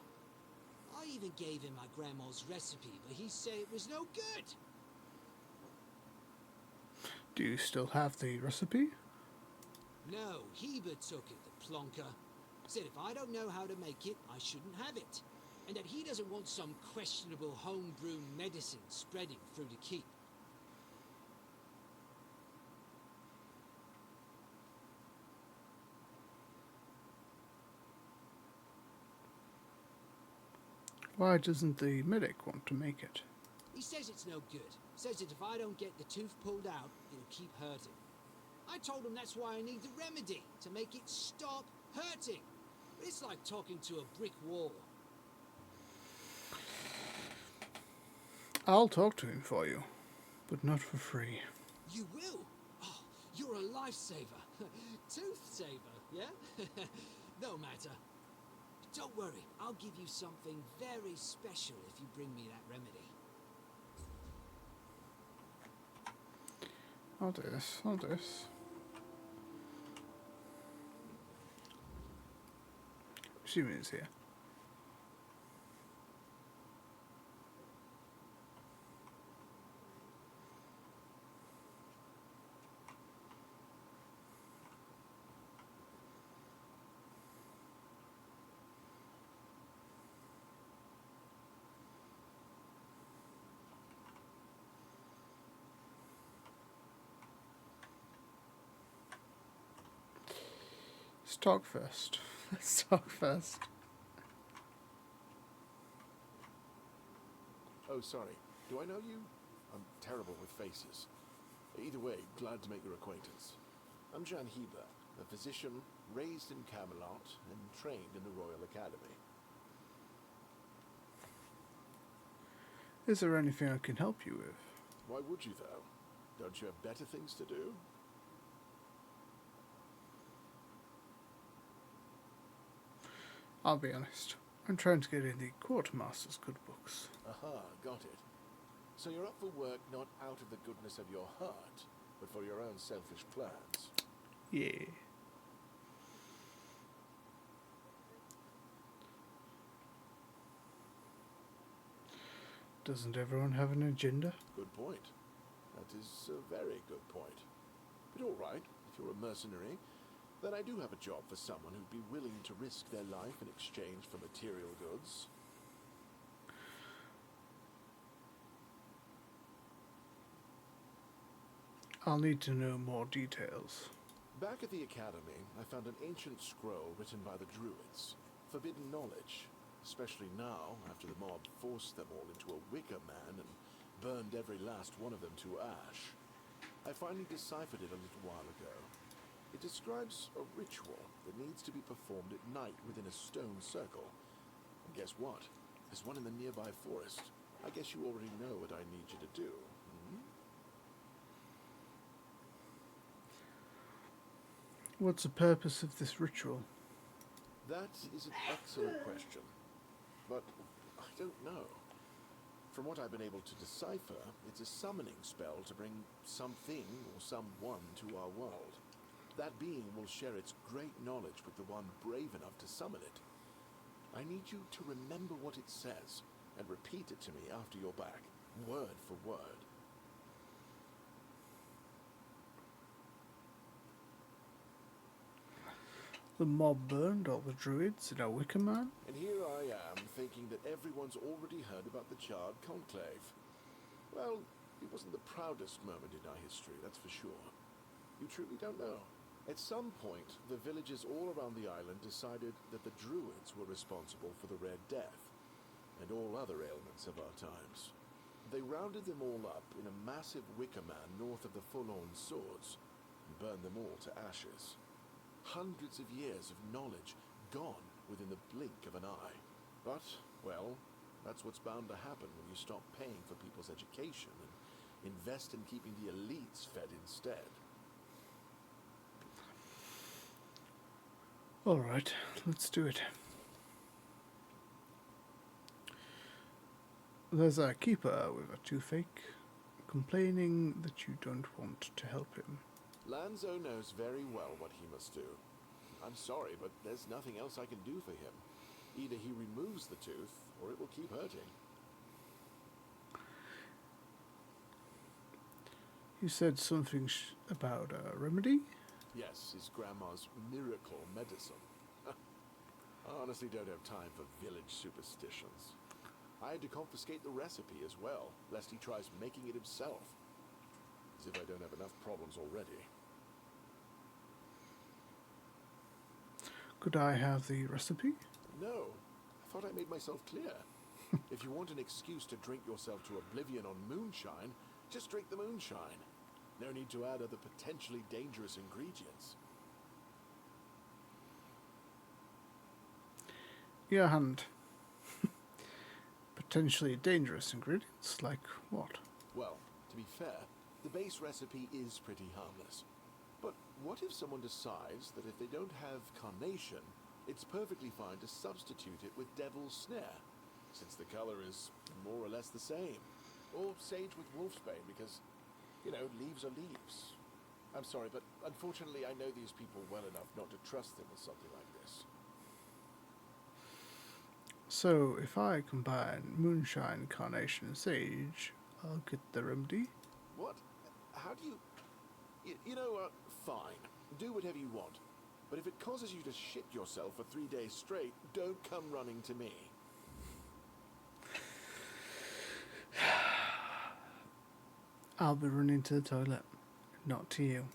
I even gave him my grandma's recipe, but he said it was no good. Do you still have the recipe? No, Heber took it, the plonker. Said if I don't know how to make it, I shouldn't have it. And that he doesn't want some questionable home-brew medicine spreading through the keep. Why doesn't the medic want to make it? He says it's no good. Says that if I don't get the tooth pulled out, it'll keep hurting. I told him that's why I need the remedy, to make it stop hurting. But it's like talking to a brick wall. I'll talk to him for you, but not for free. You will? Oh, you're a lifesaver. Tooth saver, yeah? No matter. Don't worry, I'll give you something very special if you bring me that remedy. I'll do this. I'll do this. Assuming it's here. Talk first. Let's talk first. Oh, sorry. Do I know you? I'm terrible with faces. Either way, glad to make your acquaintance. I'm Jan Heber, a physician raised in Camelot and trained in the Royal Academy. Is there anything I can help you with? Why would you, though? Don't you have better things to do? I'll be honest. I'm trying to get in the Quartermaster's good books. Aha, got it. So you're up for work not out of the goodness of your heart, but for your own selfish plans. Yeah. Doesn't everyone have an agenda? Good point. That is a very good point. But all right, if you're a mercenary, then I do have a job for someone who'd be willing to risk their life in exchange for material goods. I'll need to know more details. Back at the Academy, I found an ancient scroll written by the Druids. Forbidden knowledge, especially now, after the mob forced them all into a wicker man and burned every last one of them to ash. I finally deciphered it a little while ago. It describes a ritual that needs to be performed at night within a stone circle. And guess what? There's one in the nearby forest. I guess you already know what I need you to do. What's the purpose of this ritual? That is an excellent question. But I don't know. From what I've been able to decipher, it's a summoning spell to bring something or someone to our world. That being will share its great knowledge with the one brave enough to summon it. I need you to remember what it says and repeat it to me after you're back, word for word. The mob burned all the druids in a wicker man? And here I am, thinking that everyone's already heard about the Charred Conclave. Well, it wasn't the proudest moment in our history, that's for sure. You truly don't know. At some point, the villagers all around the island decided that the druids were responsible for the Red Death, and all other ailments of our times. They rounded them all up in a massive wicker man north of the Forlorn Swords, and burned them all to ashes. Hundreds of years of knowledge gone within the blink of an eye. But, well, that's what's bound to happen when you stop paying for people's education and invest in keeping the elites fed instead. Alright, let's do it. There's a keeper with a toothache, complaining that you don't want to help him. Lanzo knows very well what he must do. I'm sorry, but there's nothing else I can do for him. Either he removes the tooth, or it will keep hurting. You said something about a remedy? Yes, his grandma's miracle medicine. I honestly don't have time for village superstitions. I had to confiscate the recipe as well, lest he tries making it himself. As if I don't have enough problems already. Could I have the recipe? No, I thought I made myself clear. If you want an excuse to drink yourself to oblivion on moonshine, just drink the moonshine. No need to add other potentially dangerous ingredients. Your hand. Potentially dangerous ingredients, like what? Well, to be fair, the base recipe is pretty harmless. But what if someone decides that if they don't have carnation, it's perfectly fine to substitute it with devil's snare, since the color is more or less the same? Or sage with wolfsbane, because You know, leaves are leaves. I'm sorry, but unfortunately I know these people well enough not to trust them with something like this. So, if I combine moonshine, carnation, and sage, I'll get the remedy. What? How do you... You know, fine. Do whatever you want. But if it causes you to shit yourself for 3 days straight, don't come running to me. I'll be running to the toilet, not to you.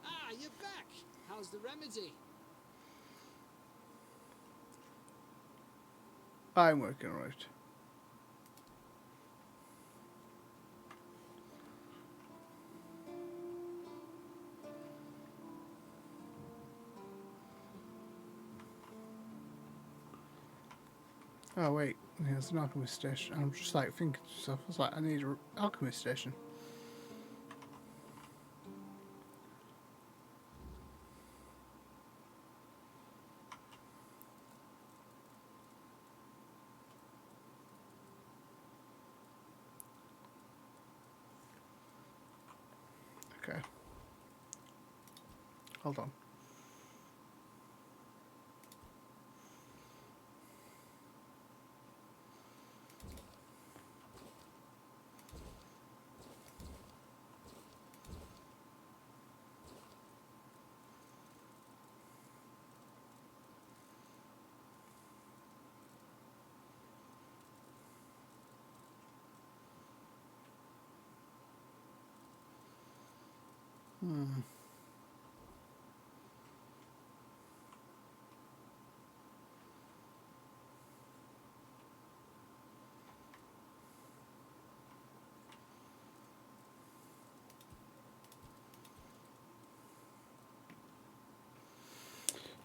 Ah, you're back! How's the remedy? I'm working on it. Oh wait, there's an alchemy station. I'm just like thinking to myself, I was like, I need an alchemy station. Okay. Hold on.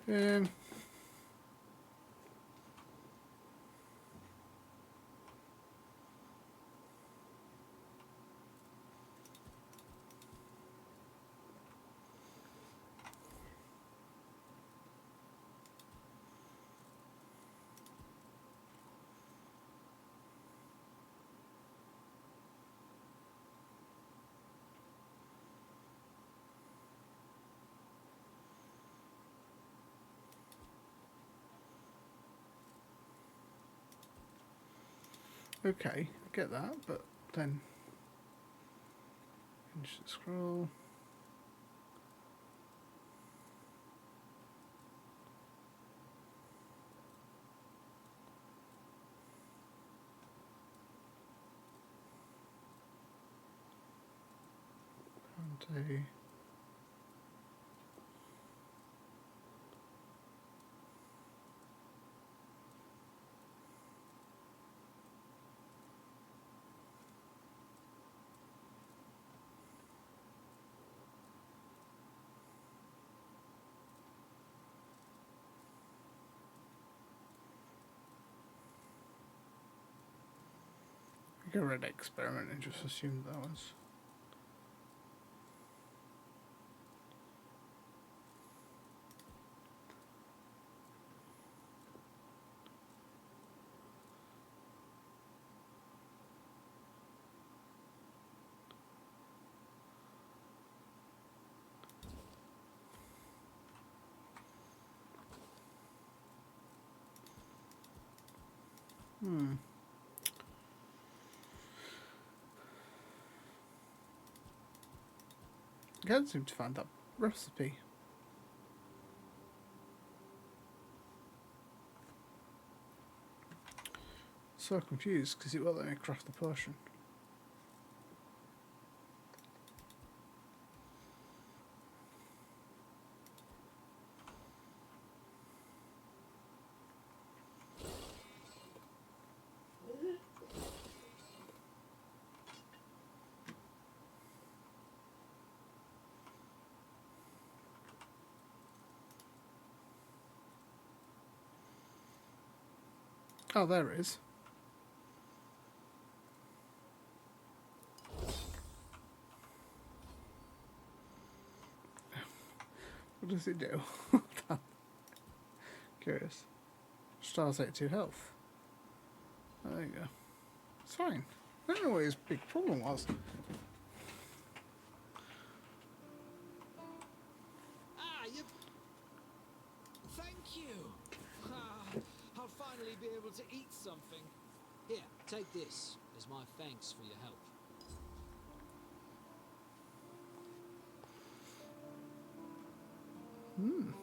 Um, okay, I get that, but then finish the scroll. County. I go red experiment and just assume that was. I can't seem to find that recipe. So confused because it won't let me craft the potion. Oh, there it is. What does it do? Curious. Stars 82 health. Oh, there you go. It's fine. I don't know what his big problem was. Ah, you... Thank you! Ah, I'll finally be able to eat something. Here, take this as my thanks for your help. Ooh.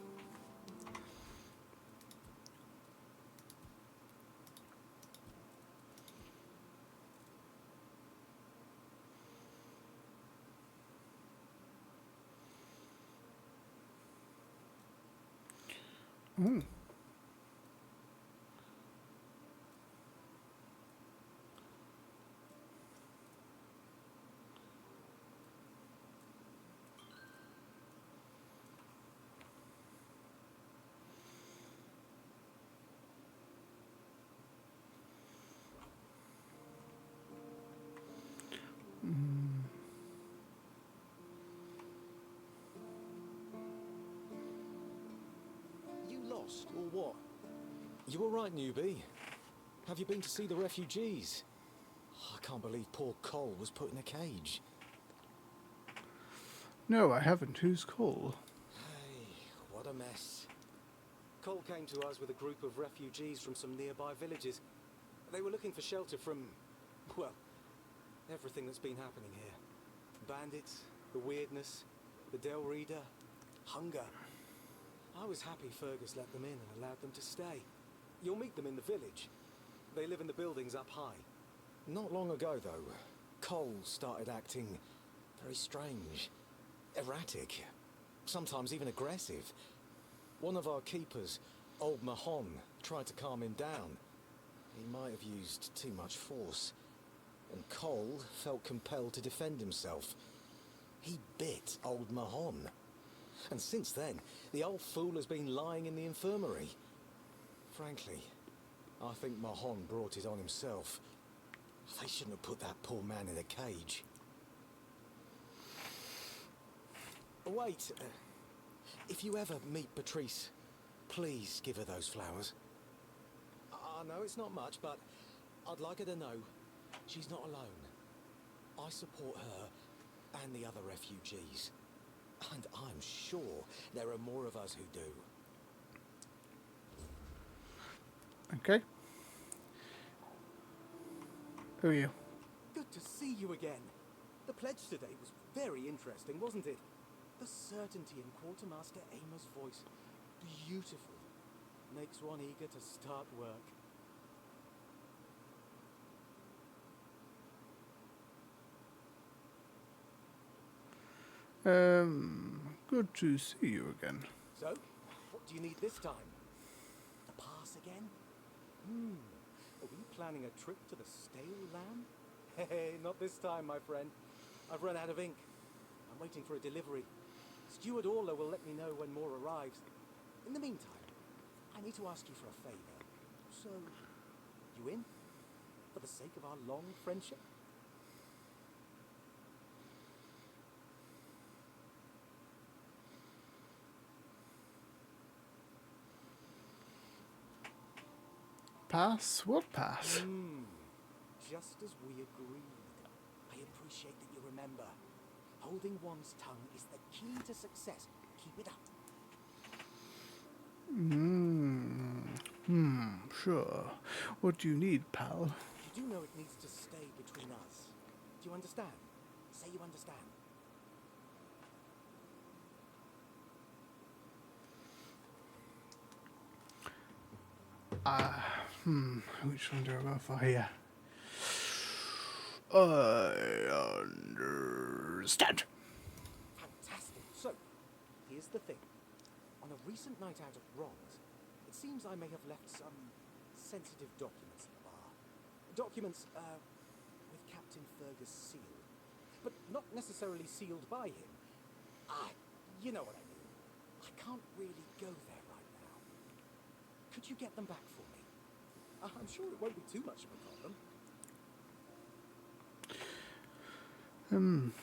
You lost, or what? You all right, newbie? Have you been to see the refugees? I can't believe poor Cole was put in a cage. No, I haven't. Who's Cole? Hey, what a mess. Cole came to us with a group of refugees from some nearby villages. They were looking for shelter from, well, everything that's been happening here. Bandits, the weirdness, the Del Reader, hunger. I was happy Fergus let them in and allowed them to stay. You'll meet them in the village. They live in the buildings up high. Not long ago, though, Cole started acting very strange, erratic, sometimes even aggressive. One of our keepers, old Mahon, tried to calm him down. He might have used too much force, and Cole felt compelled to defend himself. He bit old Mahon. And since then, the old fool has been lying in the infirmary. Frankly, I think Mahon brought it on himself. They shouldn't have put that poor man in a cage. Wait, if you ever meet Patrice, please give her those flowers. I know it's not much, but I'd like her to know she's not alone. I support her and the other refugees. And I'm sure there are more of us who do. Okay. Who are you? Good to see you again. The pledge today was very interesting, wasn't it? The certainty in Quartermaster Aymer's voice. Beautiful. Makes one eager to start work. Good to see you again. So, what do you need this time? The pass again? Are we planning a trip to the stale land? Hey, not this time, my friend. I've run out of ink. I'm waiting for a delivery. Steward Orla will let me know when more arrives. In the meantime, I need to ask you for a favor. So, you in? For the sake of our long friendship? Pass? What pass? Just as we agreed. I appreciate that you remember. Holding one's tongue is the key to success. Keep it up. Sure. What do you need, pal? You do know it needs to stay between us. Do you understand? Say you understand. Which one do I go for here? I understand. Fantastic. So, here's the thing. On a recent night out at Ron's, it seems I may have left some sensitive documents at the bar. Documents, with Captain Fergus' seal. But not necessarily sealed by him. You know what I mean. I can't really go there right now. Could you get them back for me? I'm sure it won't be too much of a problem.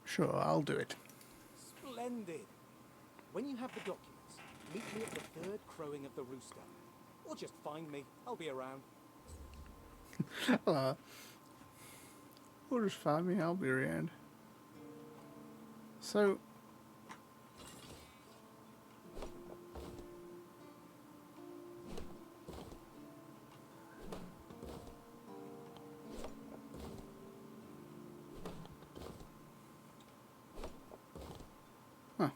Sure, I'll do it. Splendid. When you have the documents, meet me at the 3rd third crowing of the rooster. Or just find me. I'll be around. Or just find me, I'll be around. So... Huh.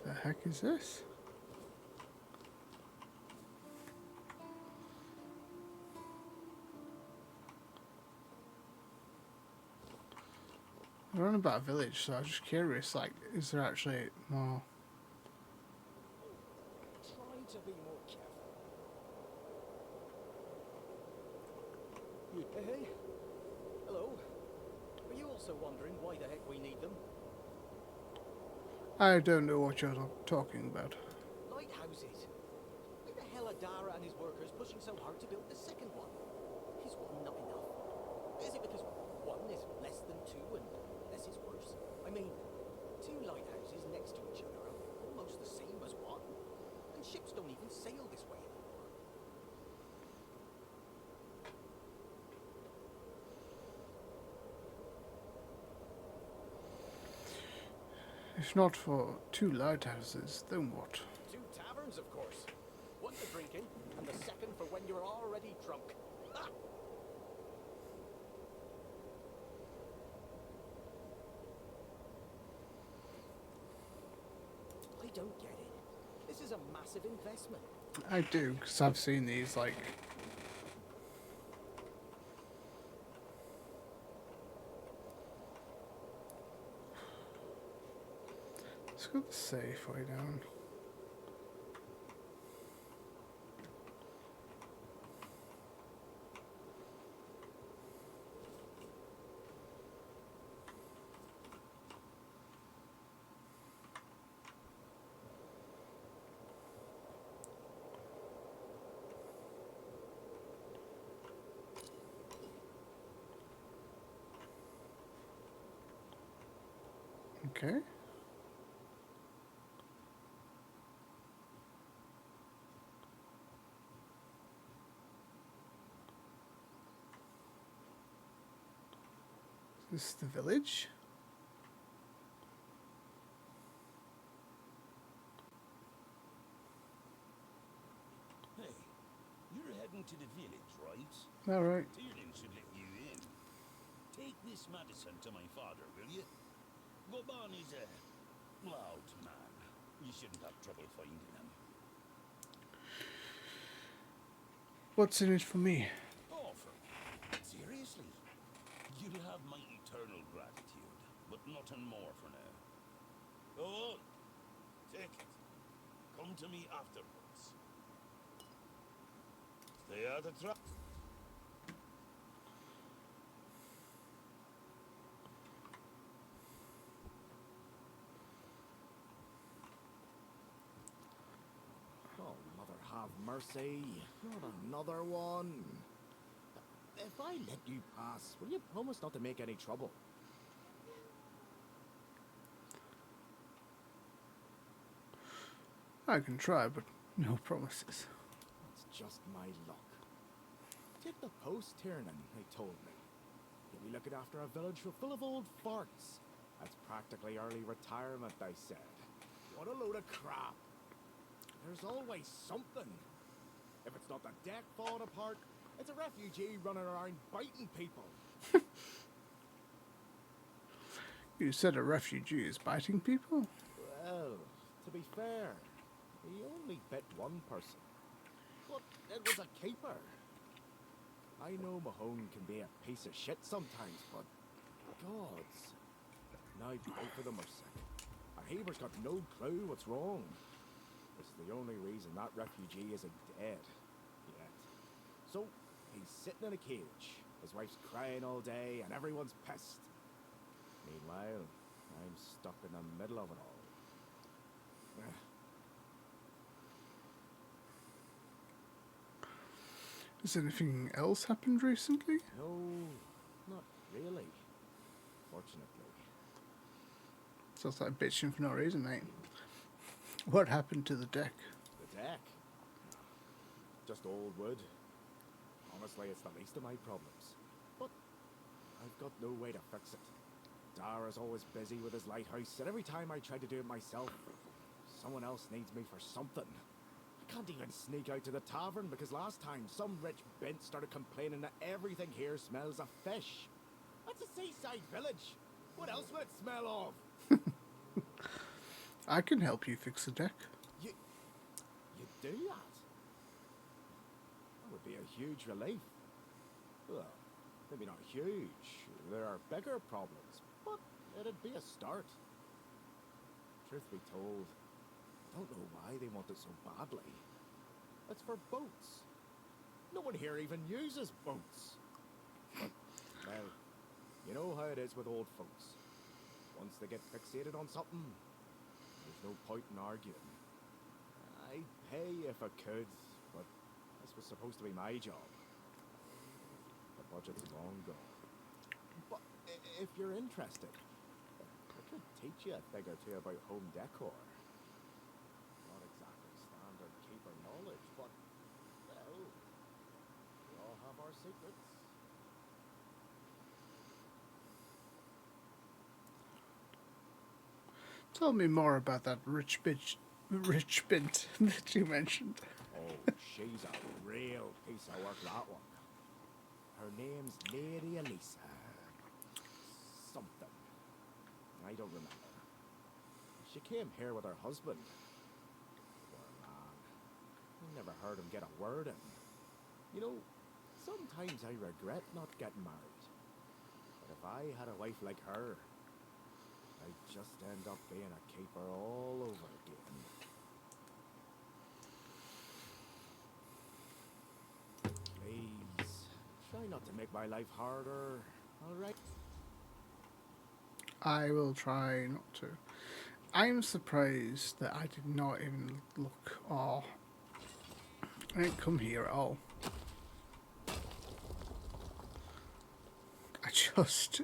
The heck is this? We're on about a village, so I was just curious, like, is there actually more? Try to be more careful. Hey. Hello. Are you also wondering why the heck we need them? I don't know what you're talking about. Lighthouses. Why the hell are Dara and his workers pushing so hard to build the second one? Is one not enough? Is it because one is less than two and less is worse? I mean, two lighthouses next to each other are almost the same as one. And ships don't even sail this way anymore. If not for two lighthouses, then what? Two taverns, of course. One for drinking, and the second for when you're already drunk. Ha! I don't get it. This is a massive investment. I do, because I've seen these, like... Let's go the safe way down. Okay. This is the village. Hey, you're heading to the village, right? All right. Tiernan should let you in. Take this medicine to my father, will you? Goban is a loud man. You shouldn't have trouble finding him. What's in it for me? Oh, seriously? You'll have my eternal gratitude, but nothing more for now. Go on. Take it. Come to me afterwards. Stay out of trouble. Oh, mother have mercy. Not another one. If I let you pass, will you promise not to make any trouble? I can try, but no promises. It's just my luck. Take the post, Tiernan, they told me. You'll be looking after a village full of old farts. That's practically early retirement, they said. What a load of crap. There's always something. If it's not the deck falling apart, it's a refugee running around biting people. You said a refugee is biting people? Well, to be fair, he only bit one person. But it was a keeper. I know Mahone can be a piece of shit sometimes, but gods. Now both of them are sick. And Haber's got no clue what's wrong. It's the only reason that refugee isn't dead yet. So, he's sitting in a cage. His wife's crying all day and everyone's pissed. Meanwhile, I'm stuck in the middle of it all. Has anything else happened recently? No, not really. Fortunately. Sounds like bitching for no reason, mate. What happened to the deck? The deck? Just old wood. Honestly, it's the least of my problems. But I've got no way to fix it. Dara's always busy with his lighthouse, and every time I try to do it myself, someone else needs me for something. I can't even sneak out to the tavern because last time some rich bint started complaining that everything here smells of fish. That's a seaside village. What else would it smell of? I can help you fix the deck. You do that? That would be a huge relief. Well, maybe not huge. There are bigger problems, but it'd be a start. Truth be told, I don't know why they want it so badly. It's for boats. No one here even uses boats. But, well, you know how it is with old folks. Once they get fixated on something, there's no point in arguing. I'd pay if I could, but this was supposed to be my job. The budget's long gone. But if you're interested, I could teach you a thing or two about home decor. Not exactly standard keeper knowledge, but, well, we all have our secrets. Tell me more about that rich bint that you mentioned. Oh, she's a real piece of work, that one. Her name's Lady Elisa. Something. I don't remember. She came here with her husband. Poor man. I never heard him get a word in. You know, sometimes I regret not getting married. But if I had a wife like her, I'd just end up being a keeper all over again. Please, try not to make my life harder, alright? I will try not to. I'm surprised that I did not even look or I didn't come here at all. I just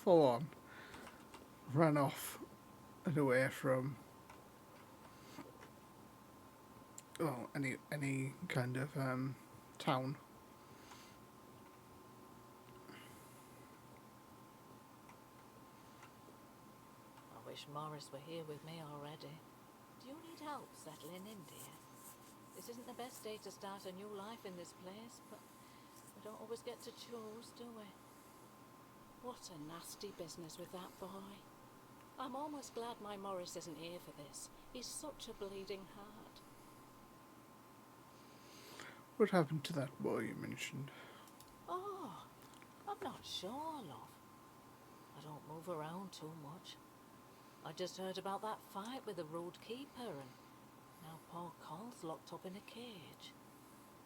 full on ran off and away from any kind of town. I wish Morris were here with me already. Do you need help settling in, dear? This isn't the best day to start a new life in this place, but we don't always get to choose, do we? What a nasty business with that boy. I'm almost glad my Morris isn't here for this. He's such a bleeding heart. What happened to that boy you mentioned? Oh, I'm not sure, love. I don't move around too much. I just heard about that fight with the road keeper, and now poor Cole's locked up in a cage.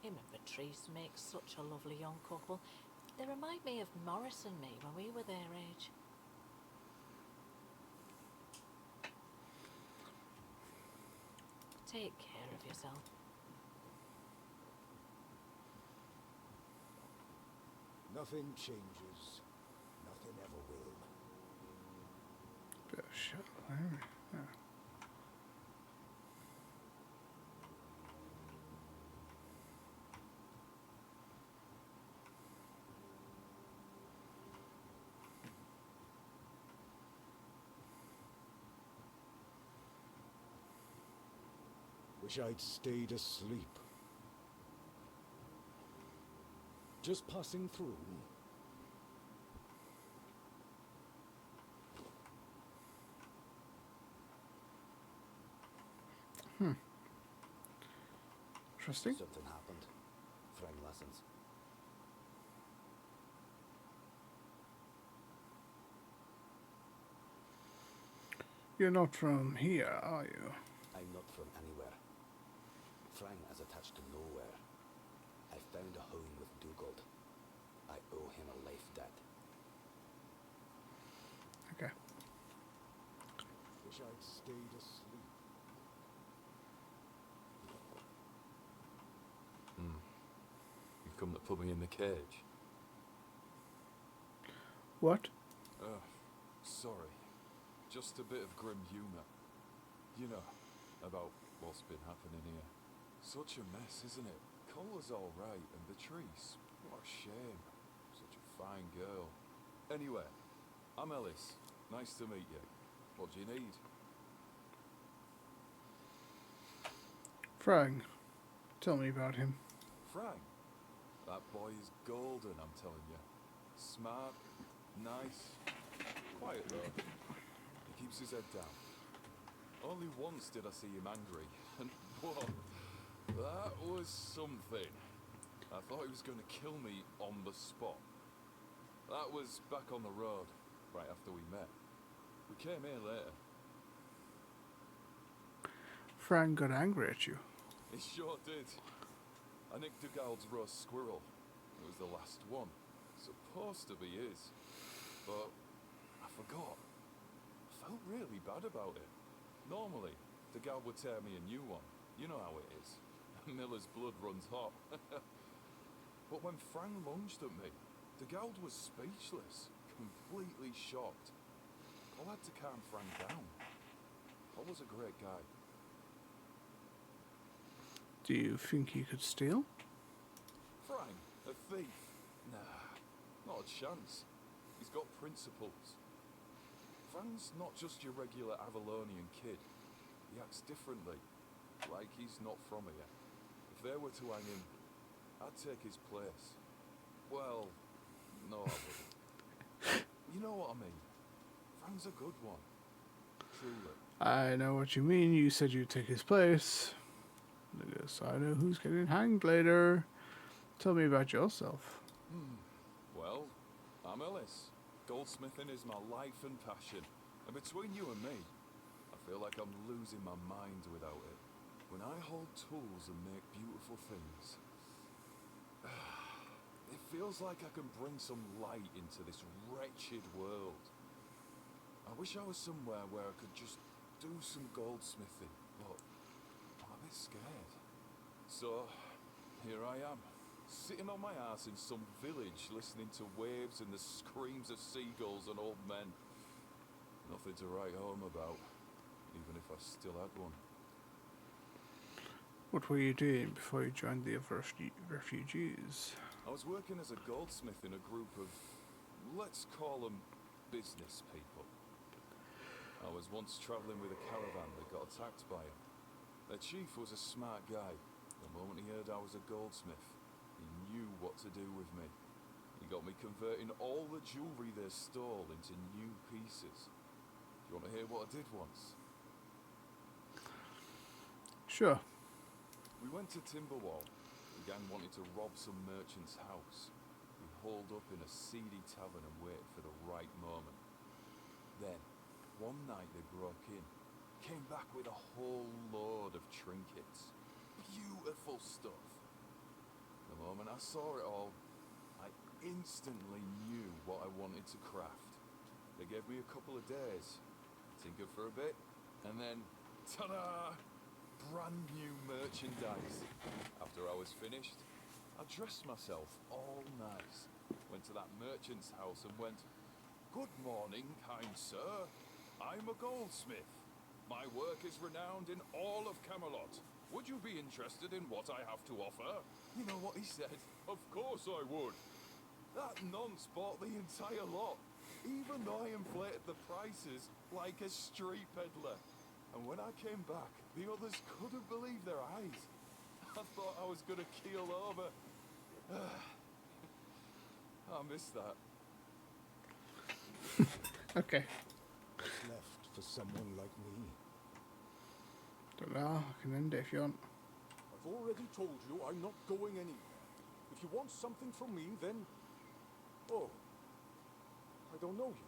Him and Patrice make such a lovely young couple. They remind me of Morris and me when we were their age. Take care of yourself. Nothing changes. Nothing ever will. Bit of shit, Larry. Yeah. Wish I'd stayed asleep. Just passing through. Interesting. Something happened. Friend lessons. You're not from here, are you? I'm not from anywhere. Frang is attached to nowhere. I found a home with Dugald. I owe him a life debt. Okay. Wish I'd stayed asleep. You've come to put me in the cage. What? Sorry. Just a bit of grim humour. You know, about what's been happening here. Such a mess, isn't it? Colour's alright, and the trees. What a shame. Such a fine girl. Anyway, I'm Ellis. Nice to meet you. What do you need? Frang. Tell me about him. Frank? That boy is golden, I'm telling you. Smart, nice, quiet though. He keeps his head down. Only once did I see him angry, and whoa, that was something. I thought he was going to kill me on the spot. That was back on the road, right after we met. We came here later. Frang got angry at you. He sure did. I nicked Dugald's roast squirrel. It was the last one. Supposed to be his. But I forgot. I felt really bad about it. Normally, Dugald would tear me a new one. You know how it is. Miller's blood runs hot. But when Frang lunged at me, Dugald was speechless. Completely shocked. I had to calm Frang down. Paul was a great guy. Do you think you could steal? Frang, a thief? Nah, not a chance. He's got principles. Frang's not just your regular Avalonian kid. He acts differently, like he's not from here. If they were to hang him, I'd take his place. Well, no, I wouldn't. You know what I mean? Frang's a good one. Truly. I know what you mean. You said you'd take his place. I guess I know who's getting hanged later. Tell me about yourself. Well, I'm Ellis. Goldsmithing is my life and passion. And between you and me, I feel like I'm losing my mind without it. When I hold tools and make beautiful things, it feels like I can bring some light into this wretched world. I wish I was somewhere where I could just do some goldsmithing, but I'm a bit scared. So, here I am, sitting on my ass in some village listening to waves and the screams of seagulls and old men. Nothing to write home about, even if I still had one. What were you doing before you joined the other refugees? I was working as a goldsmith in a group of, let's call them business people. I was once travelling with a caravan that got attacked by him. Their chief was a smart guy. The moment he heard I was a goldsmith, he knew what to do with me. He got me converting all the jewellery they stole into new pieces. Do you want to hear what I did once? Sure. We went to Timberwall. The gang wanted to rob some merchant's house. We holed up in a seedy tavern and waited for the right moment. Then, one night they broke in, came back with a whole load of trinkets. Beautiful stuff. The moment I saw it all, I instantly knew what I wanted to craft. They gave me a couple of days, tinkered for a bit, and then, ta-da! Brand new merchandise. After I was finished, I dressed myself all nice, went to that merchant's house and went, "Good morning, kind sir. I'm a goldsmith. My work is renowned in all of Camelot. Would you be interested in what I have to offer?" You know what he said? Of course I would. That nonce bought the entire lot, even though I inflated the prices like a street peddler. And when I came back, the others couldn't believe their eyes. I thought I was gonna keel over. I missed that. Okay. What's left for someone like me? Don't know. I can end it if you want. I've already told you I'm not going anywhere. If you want something from me, then... Oh, I don't know you.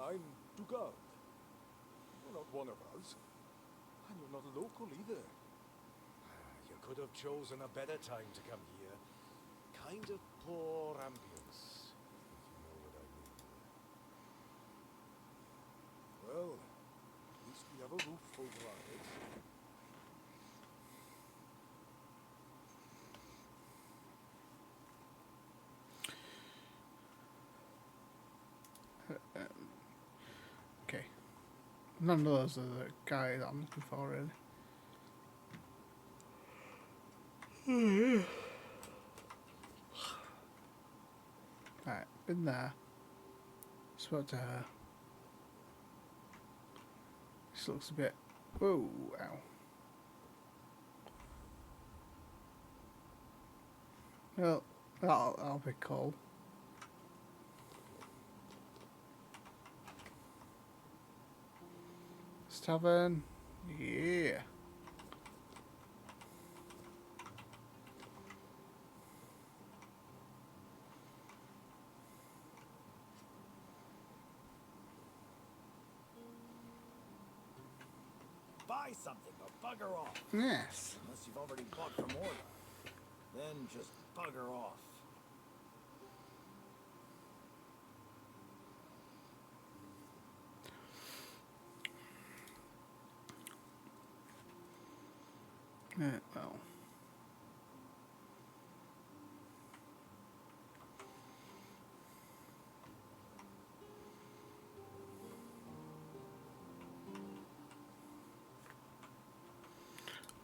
I'm Dugald. You're not one of us. And you're not local either. could have chosen a better time to come here. Kind of poor ambience, if you know what I mean. Well, at least we have a roof over our heads. Okay. None of those are the guy that I'm looking for, really. Right, been there. Spoke to her. This looks a bit... Whoa, ow. Well, that'll be cool. Tavern, yeah. Buy something or bugger off. Yes. Unless you've already bought from order. Then just bugger off. Well.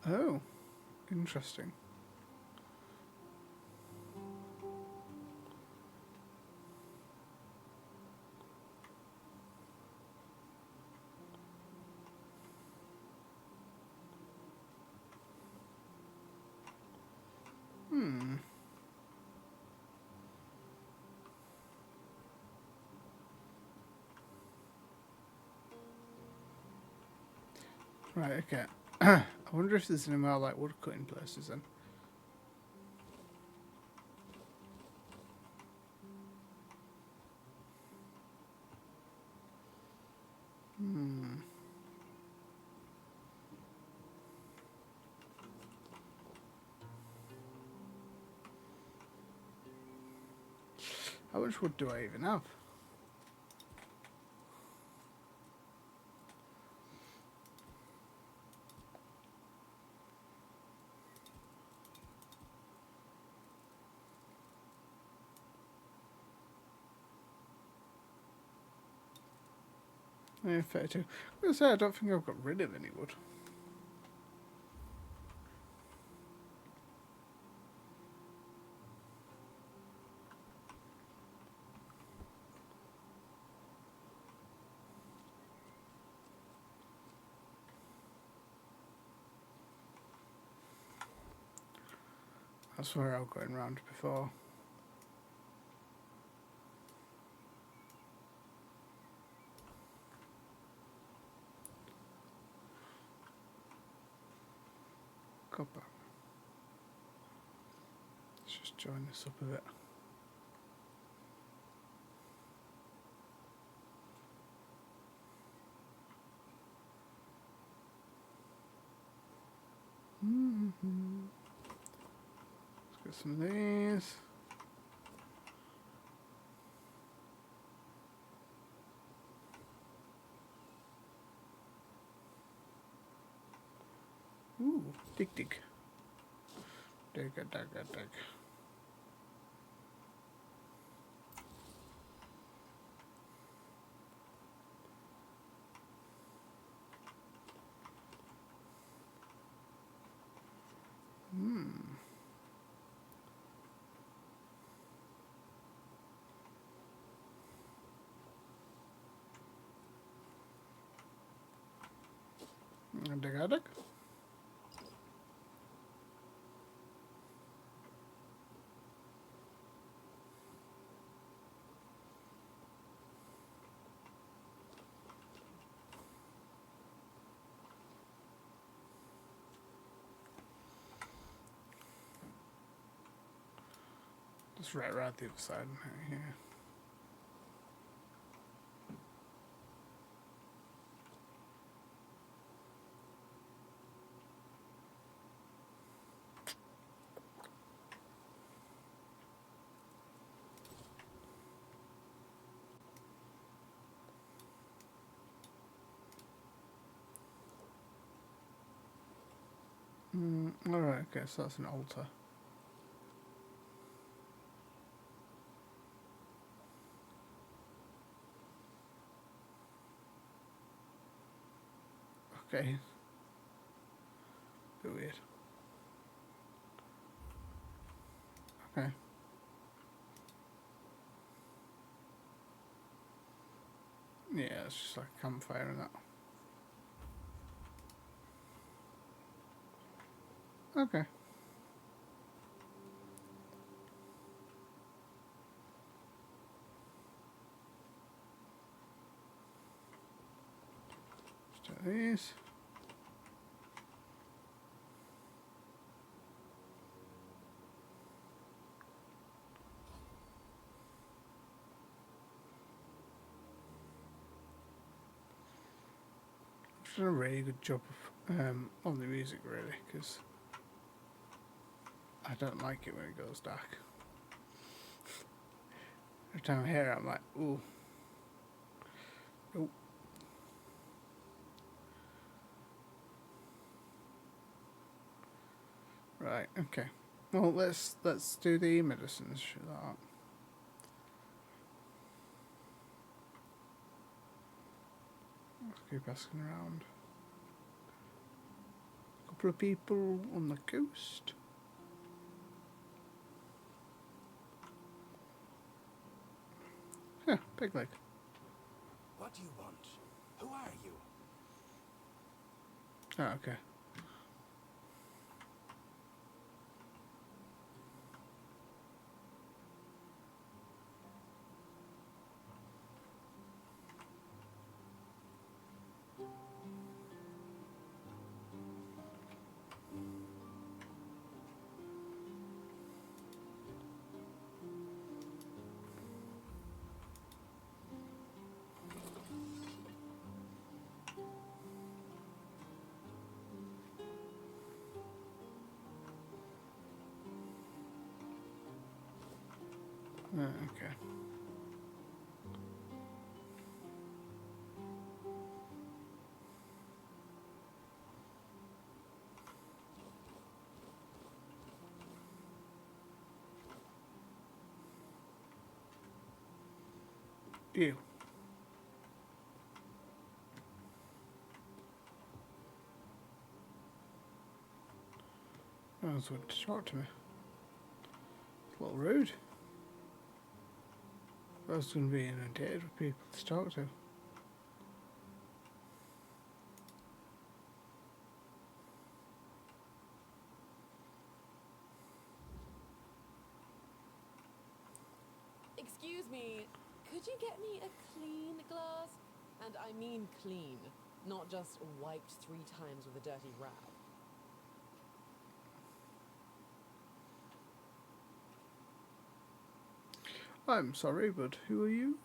Oh, interesting. Right, okay. I wonder if there's any more like wood cutting places then. How much wood do I even have? Yeah, 32. I was going to say, I don't think I've got rid of any wood. That's where I was going round before. Copper. Let's just join this up a bit. Let's get some of these. Ooh, dig. Dig. Dig. Just right around the other side here. Alright, okay, so that's an altar. Okay. Bit weird. Okay. Yeah, it's just like a campfire and that. Okay. Let's do these. Done a really good job on the music, really, because I don't like it when it goes dark. Every time I hear it, I'm like, ooh. Nope. Right, okay. Well, let's do the medicines. Should that. Let's keep asking around. A couple of people on the coast. Yeah, pig leg. What do you want? Who are you? Oh, okay. Okay. You. That was what to talk to me. It's a little rude. I was going to be inundated with people to talk to. Excuse me, could you get me a clean glass? And I mean clean, not just wiped 3 times with a dirty rag. I'm sorry, but who are you?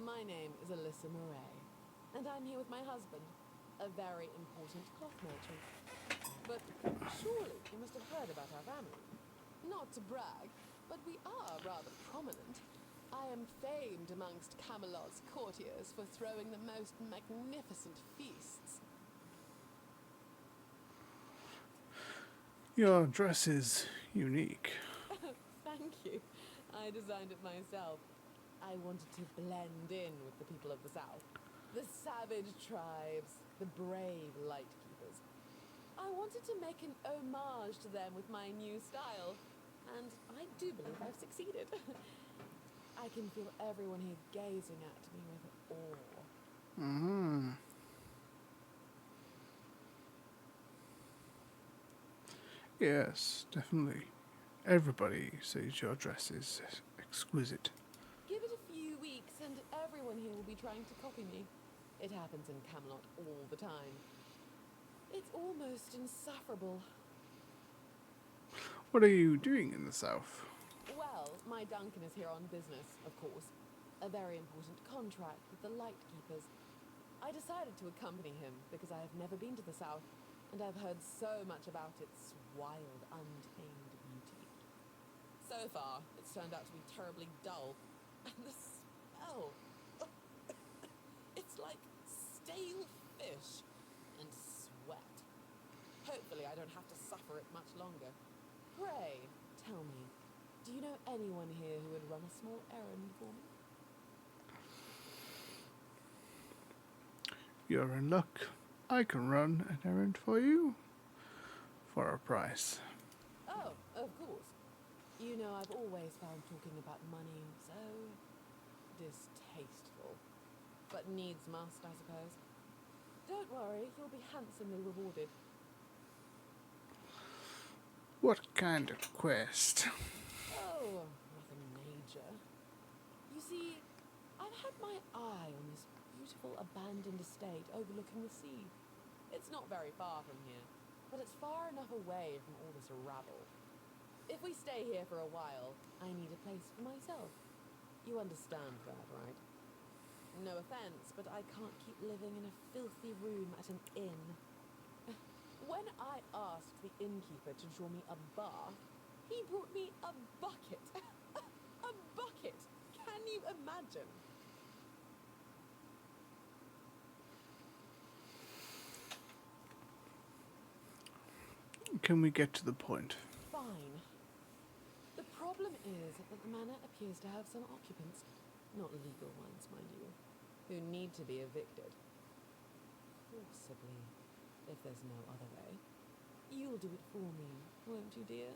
My name is Alyssa Murray, and I'm here with my husband, a very important cloth merchant. But surely you must have heard about our family. Not to brag, but we are rather prominent. I am famed amongst Camelot's courtiers for throwing the most magnificent feasts. Your dress is unique. Thank you. I designed it myself. I wanted to blend in with the people of the South. The savage tribes, the brave lightkeepers. I wanted to make an homage to them with my new style. And I do believe I've succeeded. I can feel everyone here gazing at me with awe. Mm-hmm. Yes, definitely. Everybody says your dress is exquisite. Give it a few weeks and everyone here will be trying to copy me. It happens in Camelot all the time. It's almost insufferable. What are you doing in the South? Well, my Duncan is here on business, of course. A very important contract with the Lightkeepers. I decided to accompany him because I have never been to the South, and I've heard so much about its wild, untamed beauty. So far, it's turned out to be terribly dull. And the smell... It's like stale fish and sweat. Hopefully I don't have to suffer it much longer. Pray, tell me, do you know anyone here who would run a small errand for me? You're in luck. I can run an errand for you for a price. Oh, of course. You know, I've always found talking about money so distasteful. But needs must, I suppose. Don't worry, you'll be handsomely rewarded. What kind of quest? Oh, nothing major. You see, I've had my eye on this beautiful abandoned estate overlooking the sea. It's not very far from here, but it's far enough away from all this rabble. If we stay here for a while, I need a place for myself. You understand that, right? No offense, but I can't keep living in a filthy room at an inn. When I asked the innkeeper to draw me a bath, he brought me a bucket. A bucket! Can you imagine? Can we get to the point? Fine. The problem is that the manor appears to have some occupants, not legal ones, mind you, who need to be evicted. Forcibly, if there's no other way. You'll do it for me, won't you, dear?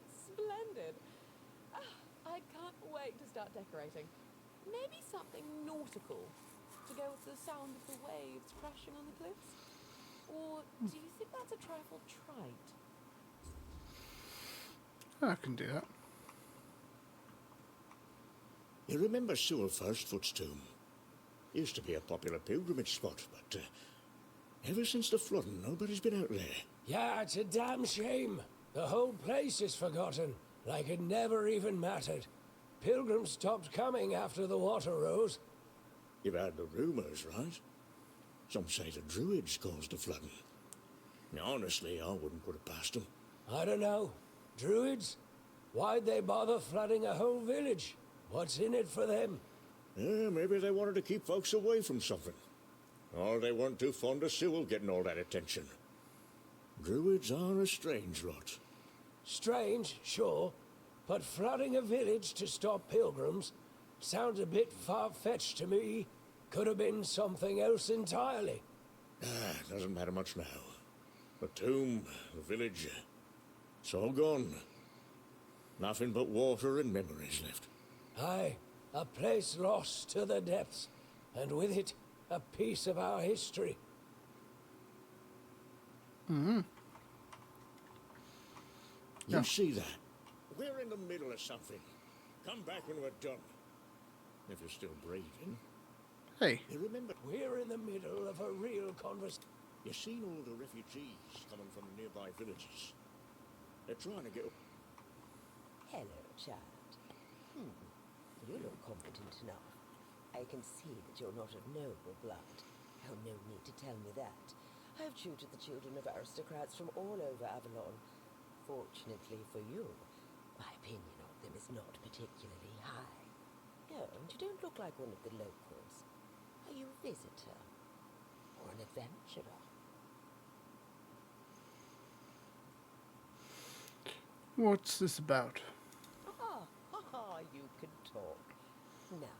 Splendid! I can't wait to start decorating. Maybe something nautical, to go with the sound of the waves crashing on the cliffs? Or do you think that's a trifle trite? I can do that. You remember Sewell Firstfoot's tomb? Used to be a popular pilgrimage spot, but ever since the flooding, nobody's been out there. Yeah, it's a damn shame. The whole place is forgotten, like it never even mattered. Pilgrims stopped coming after the water rose. You've heard the rumours, right? Some say the Druids caused the flooding. Now, honestly, I wouldn't put it past them. I don't know. Druids? Why'd they bother flooding a whole village? What's in it for them? Yeah, maybe they wanted to keep folks away from something. Or they weren't too fond of Sewell getting all that attention. Druids are a strange lot. Strange, sure. But flooding a village to stop pilgrims sounds a bit far-fetched to me. Could have been something else entirely. Doesn't matter much now. The tomb, the village, it's all gone. Nothing but water and memories left. Aye, a place lost to the depths, and with it, a piece of our history. You see that? We're in the middle of something. Come back when we're done. If you're still breathing. Hey. You remember? We're in the middle of a real conversation. You've seen all the refugees coming from nearby villages. They're trying to get... Hello, child. You look competent enough. I can see that you're not of noble blood. Oh, no need to tell me that. I've tutored the children of aristocrats from all over Avalon. Fortunately for you, my opinion of them is not particularly high. Oh, and you don't look like one of the locals. Are you a visitor? Or an adventurer? What's this about? You can talk. Now,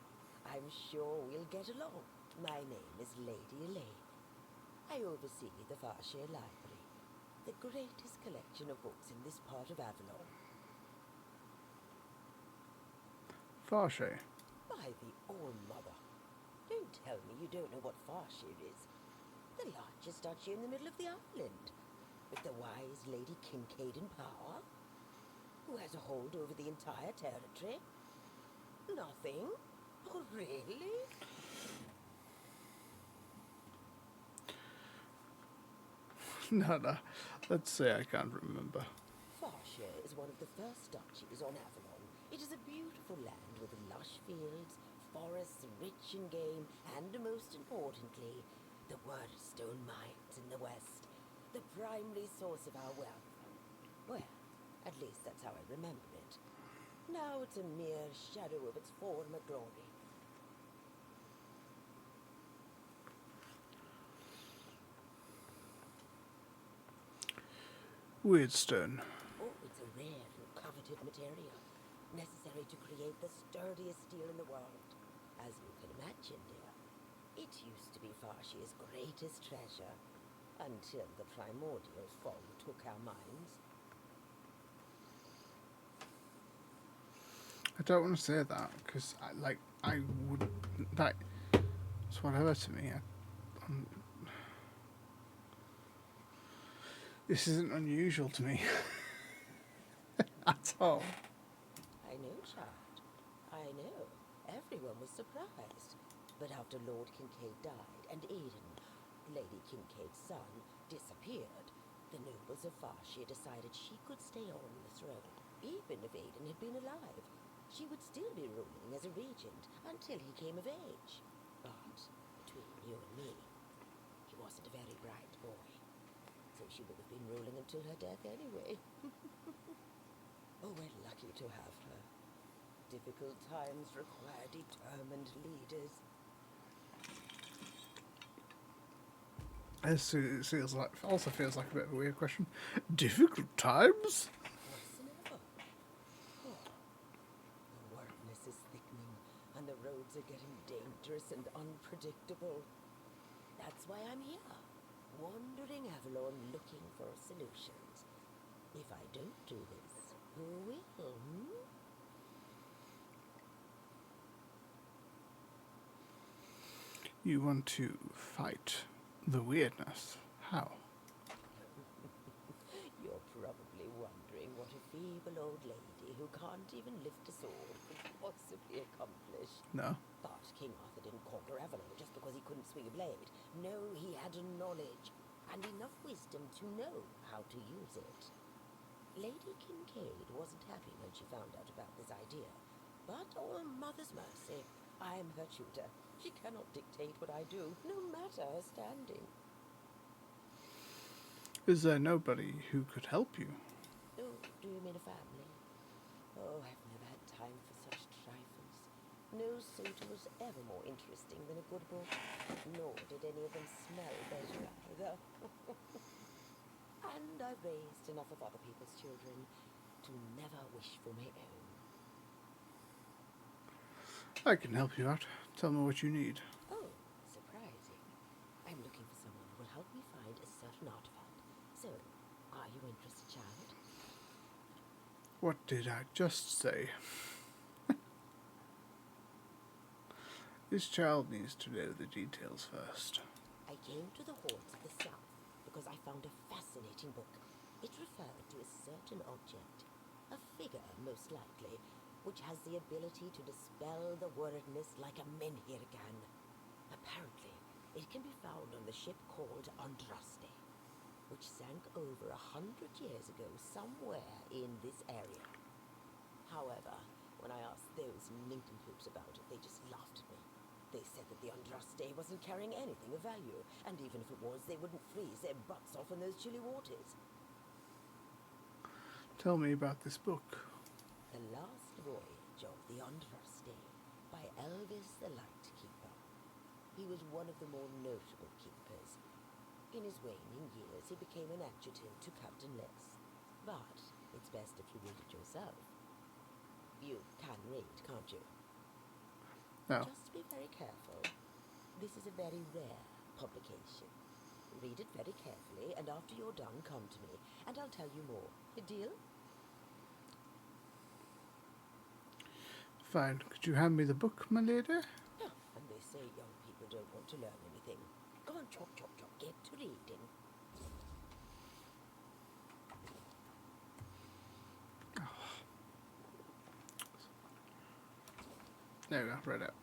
I'm sure we'll get along. My name is Lady Elaine. I oversee the Farshire Library, the greatest collection of books in this part of Avalon. Farshire? By the All-Mother. Don't tell me you don't know what Farshire is. The largest duchy in the middle of the island, with the wise Lady Kincaid in power, who has a hold over the entire territory. Nothing? Oh, really? No. Let's say I can't remember. Farshire is one of the first duchies on Avalon. It is a beautiful land with lush fields, forests rich in game, and most importantly, the Wordstone mines in the west, the primary source of our wealth. Well, at least that's how I remember it. Now it's a mere shadow of its former glory. Weirdstone. Oh, it's a rare and coveted material, necessary to create the sturdiest steel in the world. As you can imagine, dear, it used to be Farshi's greatest treasure, until the primordial fall took our minds. I don't want to say that, because I would, that's whatever to me. This isn't unusual to me. At all. I know, child. I know. Everyone was surprised. But after Lord Kincaid died and Aidan, Lady Kincaid's son, disappeared, the nobles of Farshia decided she could stay on the throne. Even if Aidan had been alive, she would still be ruling as a regent until he came of age. But between you and me, he wasn't a very bright boy. So she would have been ruling until her death anyway. Oh, we're lucky to have her. Difficult times require determined leaders. It feels like, also feels like a bit of a weird question. Difficult times? The wilderness is thickening, and the roads are getting dangerous and unpredictable. That's why I'm here, wandering Avalon looking for solutions. If I don't do this, who will, You want to fight the weirdness. How? You're probably wondering what a feeble old lady who can't even lift a sword could possibly accomplish. No. But King Arthur didn't conquer Avalon just because he couldn't swing a blade. No, he had knowledge, and enough wisdom to know how to use it. Lady Kincaid wasn't happy when she found out about this idea. But, oh, mother's mercy, I'm her tutor. She cannot dictate what I do, no matter her standing. Is there nobody who could help you? Oh, do you mean a family? Oh, I've never had time for such trifles. No suitor was ever more interesting than a good book, nor did any of them smell better either. And I've raised enough of other people's children to never wish for my own. I can help you out. Tell me what you need. Oh, surprising. I'm looking for someone who will help me find a certain artifact. So, are you interested, child? What did I just say? This child needs to know the details first. I came to the Halls of the South because I found a fascinating book. It referred to a certain object, a figure most likely, which has the ability to dispel the wordness like a menhir can. Apparently, it can be found on the ship called Andraste, which sank over 100 years ago somewhere in this area. However, when I asked those nincompoops about it, they just laughed at me. They said that the Andraste wasn't carrying anything of value, and even if it was, they wouldn't freeze their butts off in those chilly waters. Tell me about this book. The Last Voyage of the Andraste by Elvis the Lightkeeper. He was one of the more notable keepers. In his waning years, he became an adjutant to Captain Less. But it's best if you read it yourself. You can read, can't you? No. Just be very careful. This is a very rare publication. Read it very carefully, and after you're done, come to me, and I'll tell you more. A deal? Fine. Could you hand me the book, my lady? Oh, and they say young people don't want to learn anything. Go on, chop, chop, chop. Get to reading. There we go. Read it.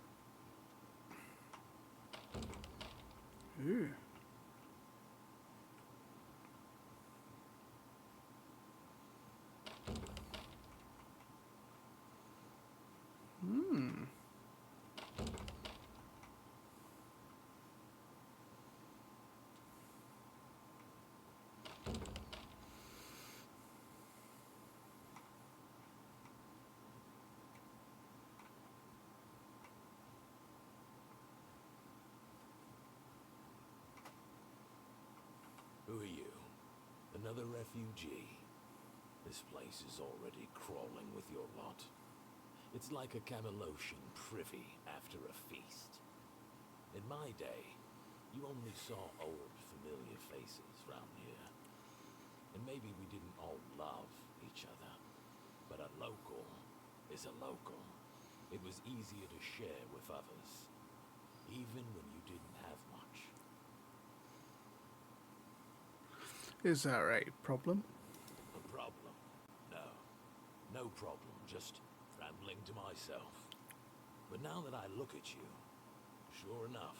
Ooh. Hmm. Another refugee. This place is already crawling with your lot. It's like a Camelosian privy after a feast. In my day, you only saw old, familiar faces round here. And maybe we didn't all love each other. But a local is a local. It was easier to share with others, even when you didn't have much. Is there a problem? A problem? No. No problem, just rambling to myself. But now that I look at you, sure enough,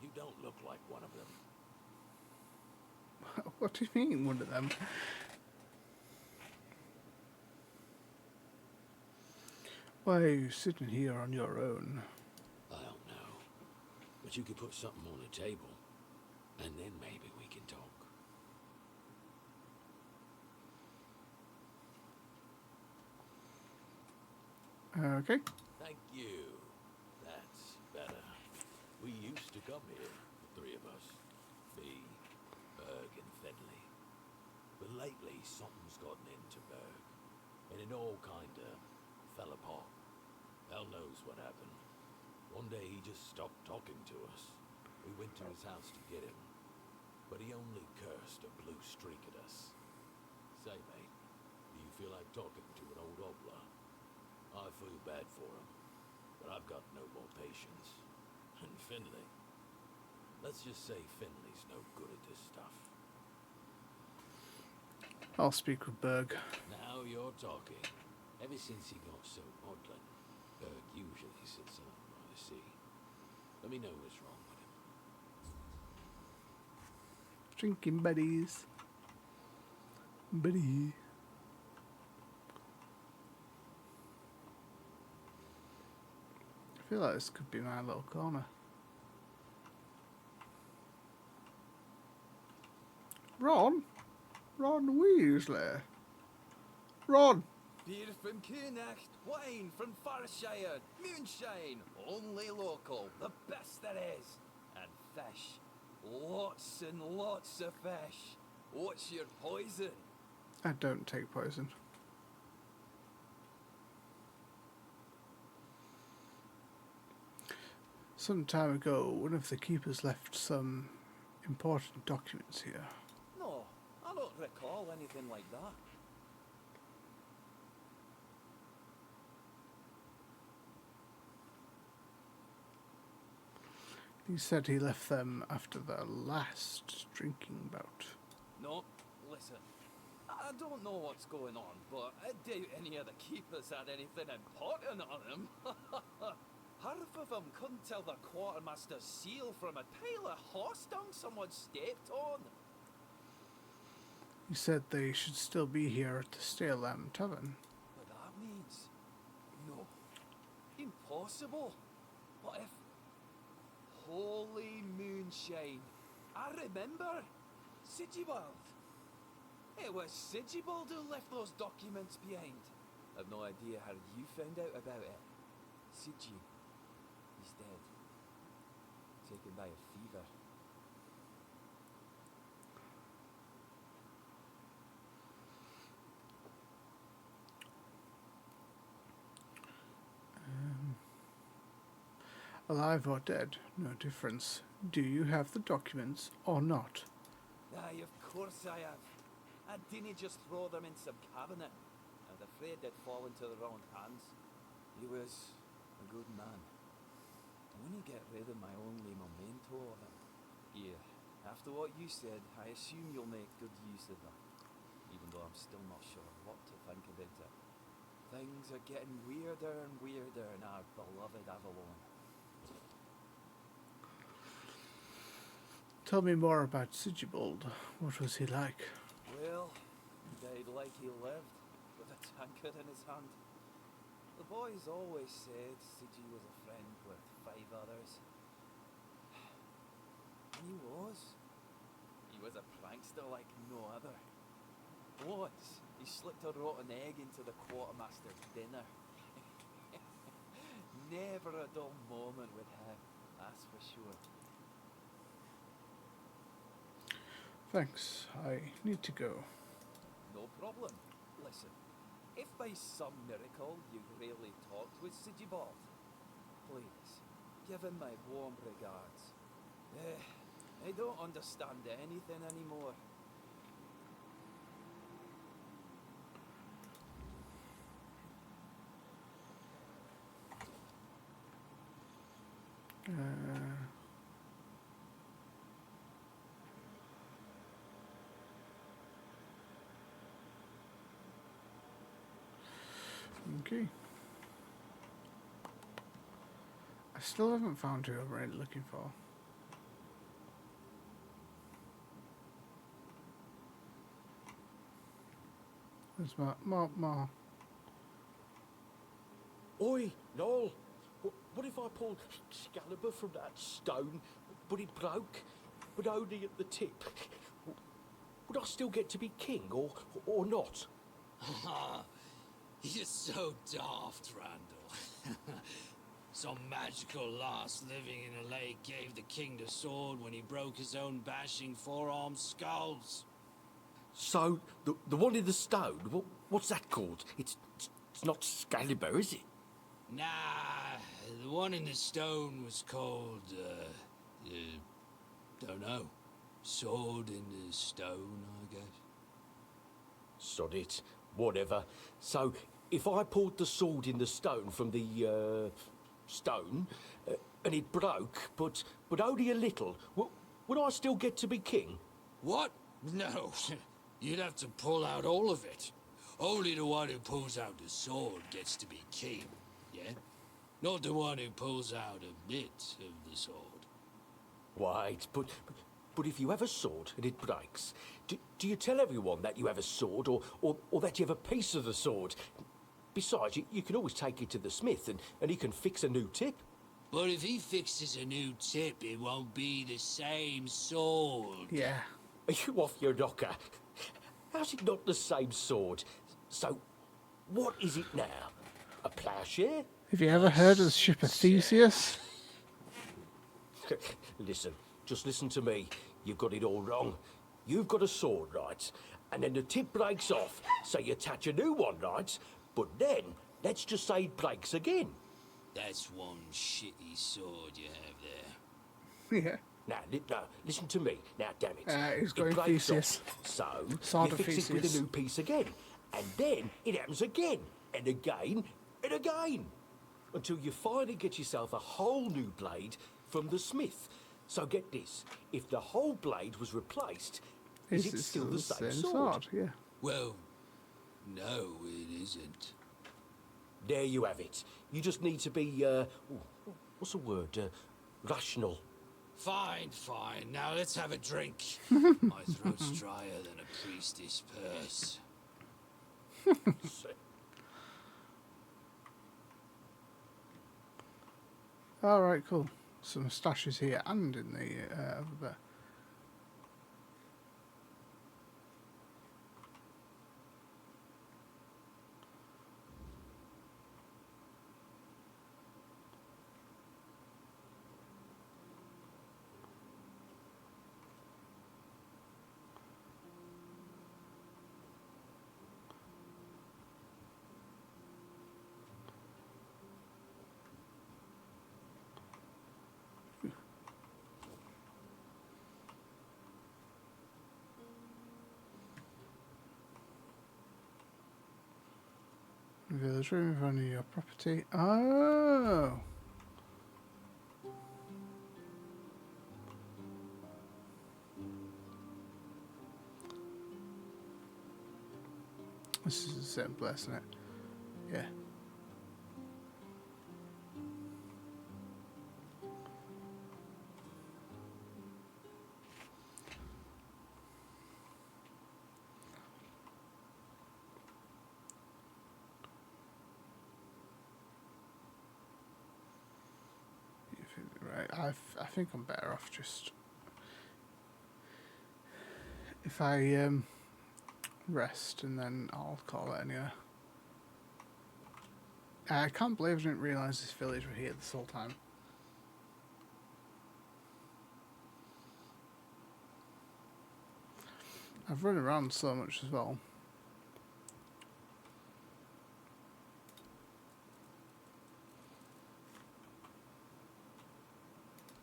you don't look like one of them. What do you mean, one of them? Why are you sitting here on your own? I don't know. But you could put something on the table, and then maybe we can talk. Okay. Thank you. That's better. We used to come here, the three of us. Me, Berg, and Fedley. But lately, something's gotten into Berg. And it all kinda fell apart. Hell knows what happened. One day he just stopped talking to us. We went to his house to get him. But he only cursed a blue streak at us. Say, mate, do you feel like talking to an old obla? I feel bad for him, but I've got no more patience. And Finley. Let's just say Finley's no good at this stuff. I'll speak with Berg. Now you're talking. Ever since he got so maudlin, Berg usually sits up by the sea. Let me know what's wrong with him. Drinking buddies. Buddy. I feel like this could be my little corner. Ron? Ron Weasley? Ron! Beer from Kunacht, wine from Farshire, moonshine, only local, the best there is. And fish, lots and lots of fish. What's your poison? I don't take poison. Some time ago, one of the keepers left some important documents here. No, I don't recall anything like that. He said he left them after the last drinking bout. No, listen. I don't know what's going on, but I doubt any of the keepers had anything important on them. Half of them couldn't tell the quartermaster's seal from a pile of horse dung someone stepped on. He said they should still be here at the Stale Lamb Tavern. But that means... no. Impossible. What if... Holy moonshine. I remember. Sigibald. It was Sigibald who left those documents behind. I've no idea how you found out about it. Sigi. He's dead. Taken by a fever. Alive or dead, no difference. Do you have the documents or not? Aye, of course I have. I didn't just throw them in some cabinet. I was afraid they'd fall into the wrong hands. He was a good man. I want to get rid of my only memento of him. Here, after what you said, I assume you'll make good use of them. Even though I'm still not sure what to think about it. Things are getting weirder and weirder in our beloved Avalon. Tell me more about Sigibald. What was he like? Well, he died like he lived, with a tankard in his hand. The boys always said Sigi was a friend with 5 others. And he was. He was a prankster like no other. Once, he slipped a rotten egg into the quartermaster's dinner. Never a dull moment with him, that's for sure. Thanks. I need to go. No problem. Listen, if by some miracle you really talked with Sigibald, please give him my warm regards. I don't understand anything anymore. Okay. I still haven't found who I'm really looking for. There's more. Oi, Noel! What if I pulled Excalibur from that stone, but it broke, but only at the tip? Would I still get to be king, or not? You're so daft, Randall. Some magical lass living in a lake gave the king the sword when he broke his own bashing four-armed skulls. So, the one in the stone, what's that called? It's not Excalibur, is it? Nah, the one in the stone was called, don't know. Sword in the stone, I guess. Sod it, whatever. So, if I pulled the sword in the stone from the, stone, and it broke, but only a little, would I still get to be king? What? No. You'd have to pull out all of it. Only the one who pulls out the sword gets to be king, yeah? Not the one who pulls out a bit of the sword. Wait, but if you have a sword and it breaks, do you tell everyone that you have a sword, or that you have a piece of the sword? Besides, you can always take it to the smith and he can fix a new tip. But if he fixes a new tip, it won't be the same sword. Yeah. Are you off your knocker? How's it not the same sword? So, what is it now? A plowshare? Have you ever heard of the ship of Theseus? Listen, just listen to me. You've got it all wrong. You've got a sword, right? And then the tip breaks off, so you attach a new one, right? But then, let's just say it breaks again. That's one shitty sword you have there. Yeah. Now, listen to me. Now, damn it. It's It going breaks Theseus. off, so Sword you of fix it with Theseus. a new piece again. And then it happens again, and again, and again. Until you finally get yourself a whole new blade from the smith. So get this. If the whole blade was replaced, is it still the same sword? Yeah. Well, no, it isn't. There you have it. You just need to be, what's the word? Rational. Fine. Now let's have a drink. My throat's drier than a priestess purse. Alright, cool. Some stashes here and in the over there. Village room in front of your property. Oh! This is the same place, isn't it? Yeah. Right, I think I'm better off just if I rest and then I'll call it anyway. I can't believe I didn't realise this village were here this whole time. I've run around so much as well.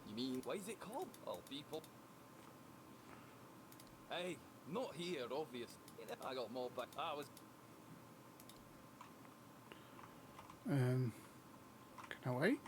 You mean, what is it called? Oh, people. Hey, not here, obvious. I got more back. I was. Can I wait?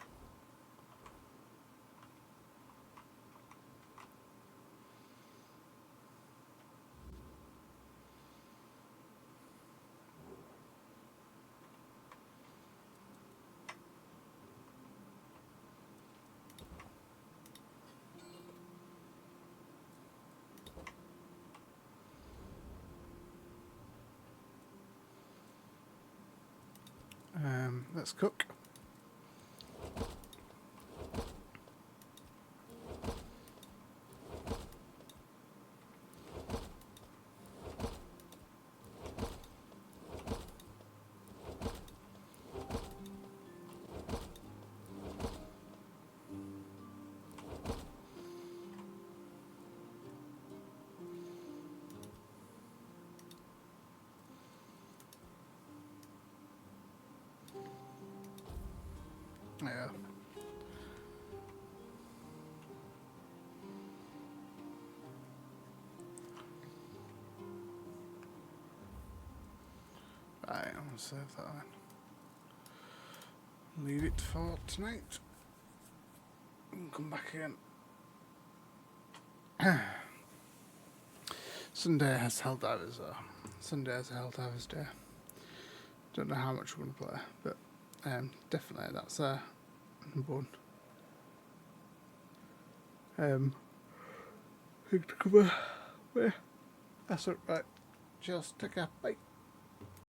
Let's cook. Yeah. Right, I'm gonna save that one. Leave it for tonight. And come back again. Sunday has Helldivers though. Sunday has a Helldivers day. Don't know how much we're gonna play, but definitely that's number one. Thing to cover. Yeah. That's it, right. Just take care. Bye.